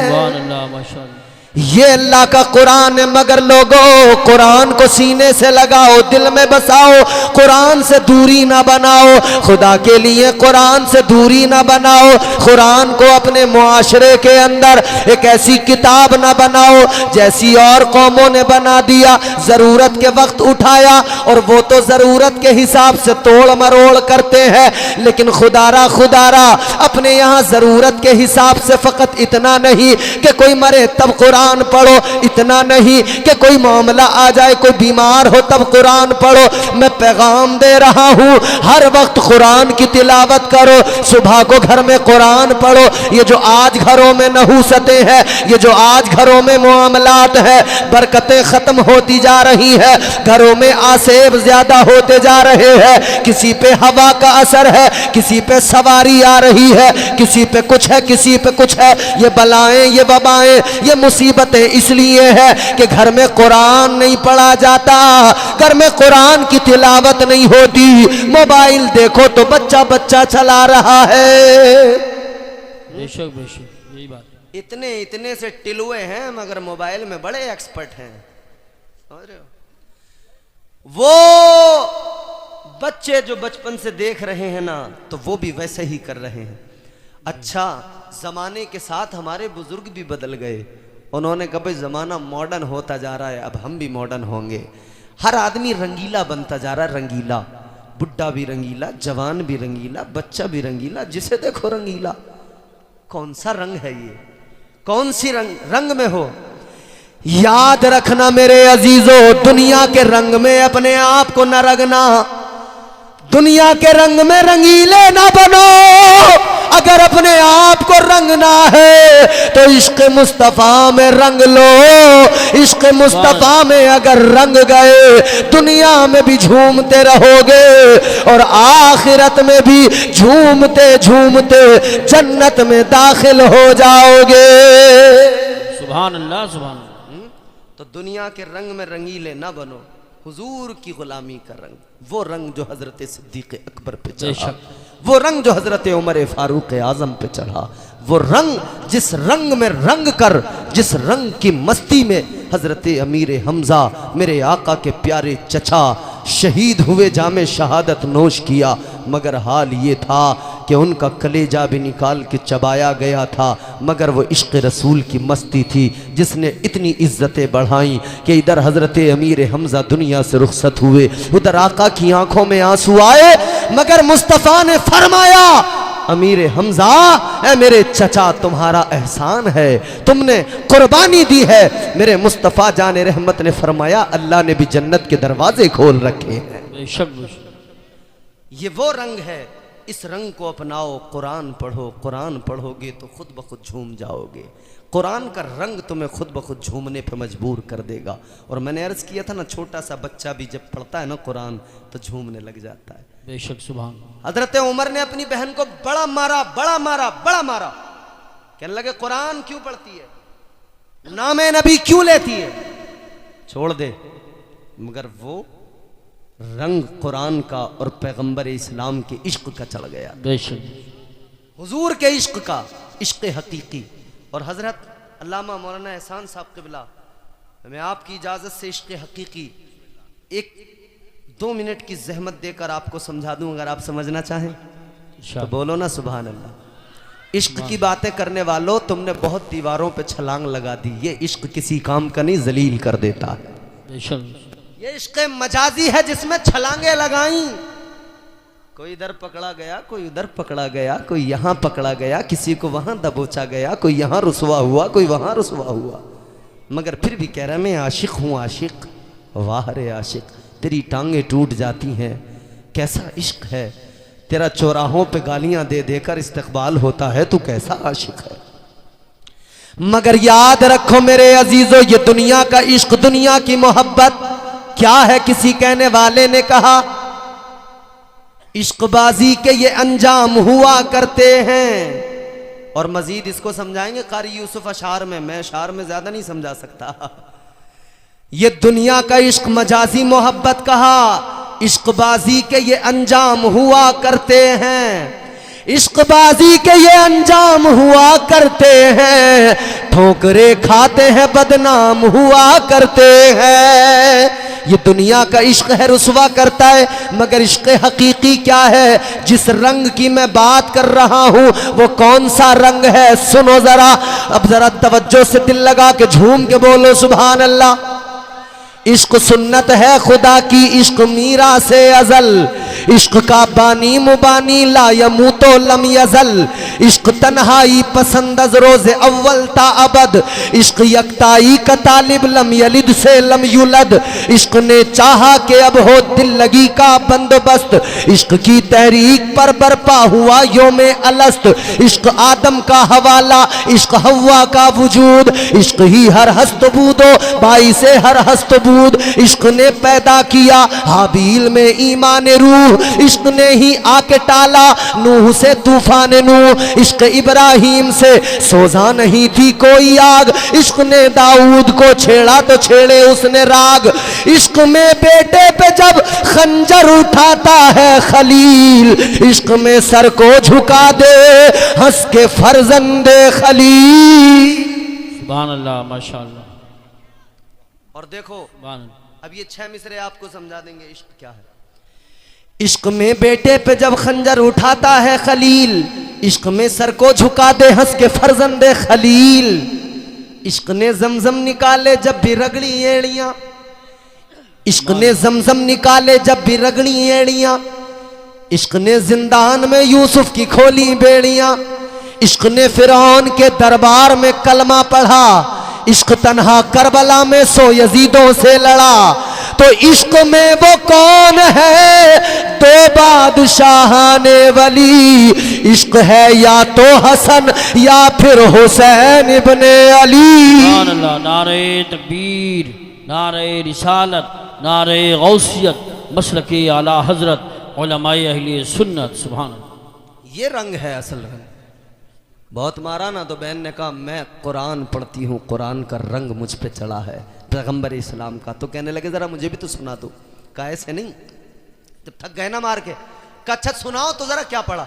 सुभान अल्लाह, माशाअल्लाह। ये अल्लाह का कुरान है, मगर लोगों कुरान को सीने से लगाओ, दिल में बसाओ, कुरान से दूरी ना बनाओ, खुदा के लिए कुरान से दूरी ना बनाओ। कुरान को अपने मुआशरे के अंदर एक ऐसी किताब ना बनाओ जैसी और कौमों ने बना दिया। ज़रूरत के वक्त उठाया और वो तो ज़रूरत के हिसाब से तोड़ मरोड़ करते हैं, लेकिन खुदारा खुदारा अपने यहाँ ज़रूरत के हिसाब से फ़कत इतना नहीं कि कोई मरे तब कुरान पढ़ो, इतना नहीं कि कोई मामला आ जाए, कोई बीमार हो तब कुरान पढ़ो। मैं पैगाम दे रहा हूँ, हर वक्त कुरान की तिलावत करो, सुबह को घर में कुरान पढ़ो। ये जो आज घरों में नहूसतें हैं, ये जो आज घरों में मामलात है, बरकतें ख़त्म होती जा रही है, घरों में आसेब ज़्यादा होते जा रहे हैं। किसी पे हवा का असर है, किसी पे सवारी आ रही है, किसी पे कुछ है, किसी पे कुछ है। ये बलाएं, ये वबाएं, ये मुसीबतें इसलिए है कि घर में कुरान नहीं पढ़ा जाता, घर में कुरान की तिलावत नहीं होती। मोबाइल देखो तो बच्चा बच्चा चला रहा है। बेशक बेशक, यही बात। इतने इतने से टिलुए हैं मगर मोबाइल में बड़े एक्सपर्ट हैं, समझ रहे हो। वो बच्चे जो बचपन से देख रहे हैं ना, तो वो भी वैसे ही कर रहे हैं। अच्छा, जमाने के साथ हमारे बुजुर्ग भी बदल गए। उन्होंने कहा भाई जमाना मॉडर्न होता जा रहा है, अब हम भी मॉडर्न होंगे। हर आदमी रंगीला बनता जा रहा है, रंगीला। बुढ़ा भी रंगीला, जवान भी रंगीला, बच्चा भी रंगीला, जिसे देखो रंगीला। कौन सा रंग है ये? कौन सी रंग में हो? याद रखना मेरे अजीजों, दुनिया के रंग में अपने आप को न रंगना, दुनिया के रंग में रंगीले ना बनो। अगर अपने आप को रंगना है तो इश्क मुस्तफा में रंग लो। इश्क मुस्तफा में अगर रंग गए, दुनिया में भी झूमते रहोगे और आखिरत में भी झूमते झूमते जन्नत में दाखिल हो जाओगे। सुभान अल्लाह, सुभान अल्लाह। तो दुनिया के रंग में रंगीले ना बनो, हुजूर की गुलामी का रंग, वो रंग जो हजरत सिद्दीक अकबर पे चढ़ा, वो रंग जो हजरत उमर फारूक आजम पे चढ़ा, वो रंग जिस रंग में रंग कर, जिस रंग की मस्ती में हजरत अमीर हमजा मेरे आका के प्यारे चचा शहीद हुए, जामे शहादत नोश किया। मगर हाल ये था कि उनका कलेजा भी निकाल के चबाया गया था, मगर वो इश्क रसूल की मस्ती थी जिसने इतनी इज्जतें बढ़ाई कि इधर हजरत अमीर हमजा दुनिया से रुखसत हुए, उधर आका की आंखों में आंसू आए, मगर मुस्तफ़ा ने फरमाया अमीर हमजा, ए मेरे चचा तुम्हारा एहसान है, तुमने कुर्बानी दी है। मेरे मुस्तफ़ा जाने रहमत ने फरमाया अल्लाह ने भी जन्नत के दरवाजे खोल रखे हैं। ये वो रंग है, इस रंग को अपनाओ। कुरान पढ़ो, कुरान पढ़ोगे तो खुद ब खुद झूम जाओगे। कुरान का रंग तुम्हें खुद ब खुद झूमने पे मजबूर कर देगा। और मैंने अर्ज किया था ना, छोटा सा बच्चा भी जब पढ़ता है ना कुरान तो झूमने लग जाता है। बेशक, सुभान। हजरत उमर ने अपनी बहन को बड़ा मारा, बड़ा मारा, बड़ा मारा। कहने लगे कुरान क्यों पढ़ती है, नामे नबी क्यों लेती है, छोड़ दे। मगर वो रंग कुरान का और पैगंबर इस्लाम के इश्क का चढ़ गया, बेशक, हुजूर के इश्क का, इश्क हकीकी। और हजरत अल्लामा मौलाना एहसान साहब क़िबला, मैं आपकी इजाज़त से इश्क हकीकी 1-2 मिनट की जहमत देकर आपको समझा दूं, अगर आप समझना चाहें तो बोलो ना सुभान अल्लाह। इश्क की बातें करने वालों, तुमने बहुत दीवारों पे छलांग लगा दी। ये इश्क किसी काम का नहीं, जलील कर देता है। बेशक, ये इश्क मजाजी है जिसमें छलांगे लगाई। कोई इधर पकड़ा गया, कोई उधर पकड़ा गया, कोई यहाँ पकड़ा गया, किसी को वहां दबोचा गया, कोई यहाँ रुसवा हुआ, कोई वहां रुसवा हुआ, मगर फिर भी कह रहा मैं आशिक हूँ, आशिक। वाह रे आशिक, तेरी टांगे टूट जाती हैं, कैसा इश्क है तेरा, चौराहों पे गालियां दे देकर इस्तकबाल होता है, तू कैसा आशिक है। मगर याद रखो मेरे अजीजों, ये दुनिया का इश्क, दुनिया की मोहब्बत क्या है? किसी कहने वाले ने कहा इश्कबाजी के ये अंजाम हुआ करते हैं। और मजीद इसको समझाएंगे कारी यूसुफ अशार में, मैं अशार में ज्यादा नहीं समझा सकता। ये दुनिया का इश्क मजाजी मोहब्बत कहा, इश्कबाजी के ये अंजाम हुआ करते हैं, इश्कबाजी के ये अंजाम हुआ करते हैं, ठोकरे खाते हैं बदनाम हुआ करते हैं। ये दुनिया का इश्क है, रुसवा करता है, मगर इश्क हकीकी क्या है? जिस रंग की मैं बात कर रहा हूं वो कौन सा रंग है? सुनो जरा, अब जरा तवज्जो से दिल लगा के झूम के बोलो सुभान अल्लाह। इश्क सुन्नत है खुदा की, इश्क मीरा से अजल, इश्क का बानी मुबानी ला यमूतो लम यजल, इश्क तन्हाई पसंद अज रोज़े अव्वल ता अबद, इश्क यकताई का तालिब लम यलिद से लम युलद, इश्क ने चाहा कि अब हो दिल लगी का बंदोबस्त, इश्क की तहरीक पर बरपा हुआ योमे अलस्त, इश्क आदम का हवाला, इश्क हवा का वजूद, इश्क ही हर हस्त बूदो भाई से हर हस्त बूद, इश्क ने पैदा किया हाबील में ईमान रूह, इश्क ने ही आके टाला नूह से तूफान नूह, इश्क इब्राहिम से सोजा नहीं थी कोई आग, इश्क ने दाऊद को छेड़ा तो छेड़े उसने राग, इश्क में बेटे पे जब खंजर उठाता है खलील, इश्क में सर को झुका दे हंस के फर्जंदे खलील। सुभान अल्लाह, माशाअल्लाह। और देखो अब ये 6 मिसरे आपको समझा देंगे इश्क क्या है। इश्क में बेटे पे जब खंजर उठाता है खलील, इश्क में सर को झुका दे हंस के फर्जंदे खलील। इश्क ने जमजम निकाले जब भी रगड़ी एड़ियां, इश्क ने जमजम निकाले जब भी रगड़ी एड़ियां। इश्क ने जिंदान में यूसुफ की खोली बेड़ियां। इश्क ने फिरौन के दरबार में कलमा पढ़ा। इश्क तन्हा करबला में 100 यजीदों से लड़ा। तो इश्क में वो कौन है दो बादशाहाने वली, इश्क है या तो हसन या फिर हुसैन इब्ने अली। नारे तकबीर, नारे रिसालत, नारे गौसियत, मसलके आला हजरत, उलमाए अहले सुन्नत। सुभान अल्लाह। ये रंग है असल रंग। बहुत मारा ना तो बहन ने कहा मैं कुरान पढ़ती हूँ, कुरान का रंग मुझ पे चढ़ा है पैगंबर इस्लाम का। तो कहने लगे जरा मुझे भी तो सुना दो। कहा ऐसे नहीं, जब थक गए ना मार के, कहा अच्छा सुनाओ तो जरा क्या पढ़ा।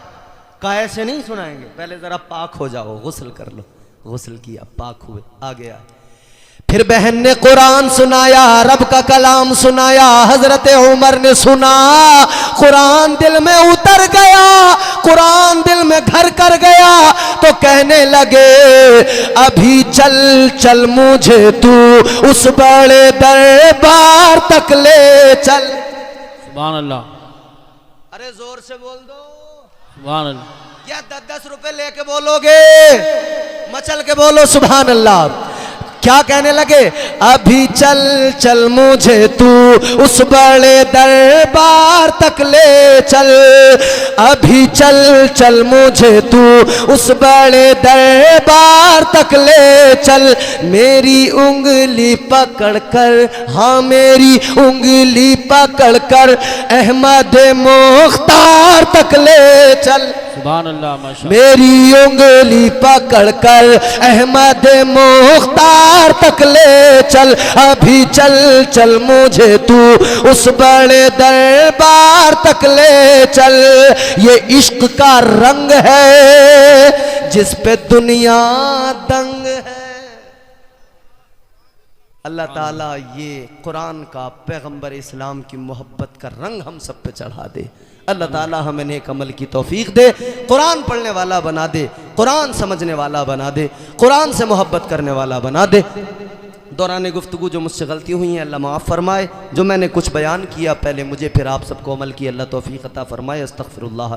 कहा ऐसे नहीं सुनाएंगे, पहले जरा पाक हो जाओ, गुस्ल कर लो। गुस्ल किया, पाक हुए, आ गया। फिर बहन ने कुरान सुनाया, रब का कलाम सुनाया। हजरत उमर ने सुना, कुरान दिल में उतर गया, कुरान दिल में घर कर गया। तो कहने लगे अभी चल चल मुझे तू उस बड़े दरबार तक ले चल। सुभान अल्लाह। अरे जोर से बोल दो सुभान अल्लाह। क्या 10-10 रुपए लेके बोलोगे? मचल के बोलो सुभान अल्लाह। क्या कहने लगे? अभी चल चल मुझे तू उस बड़े दरबार तक ले चल। अभी चल चल मुझे तू उस बड़े दरबार तक ले चल। मेरी उंगली पकड़ कर, हाँ मेरी उंगली पकड़ कर अहमद मुख्तार तक ले चल। सुभान अल्लाह माशाअल्लाह। मेरी उंगली पकड़ कर अहमद मुख्तार तक ले चल। अभी चल चल मुझे तू उस बड़े दरबार तक ले चल। ये इश्क का रंग है जिस पे दुनिया दंग है। अल्लाह ताला ये कुरान का, पैगंबर इस्लाम की मोहब्बत का रंग हम सब पे चढ़ा दे। अल्लाह ताला हमें नेक अमल की तौफीक दे, कुरान पढ़ने वाला बना दे, कुरान समझने वाला बना दे, कुरान से मोहब्बत करने वाला बना दे। दौरान गुफ्तगू जो मुझसे गलती हुई हैं अल्लाह माफ़ फरमाए। जो मैंने कुछ बयान किया पहले मुझे फिर आप सबको अमल की अल्लाह तौफीक अता फरमाए। अस्तगफिरुल्लाह।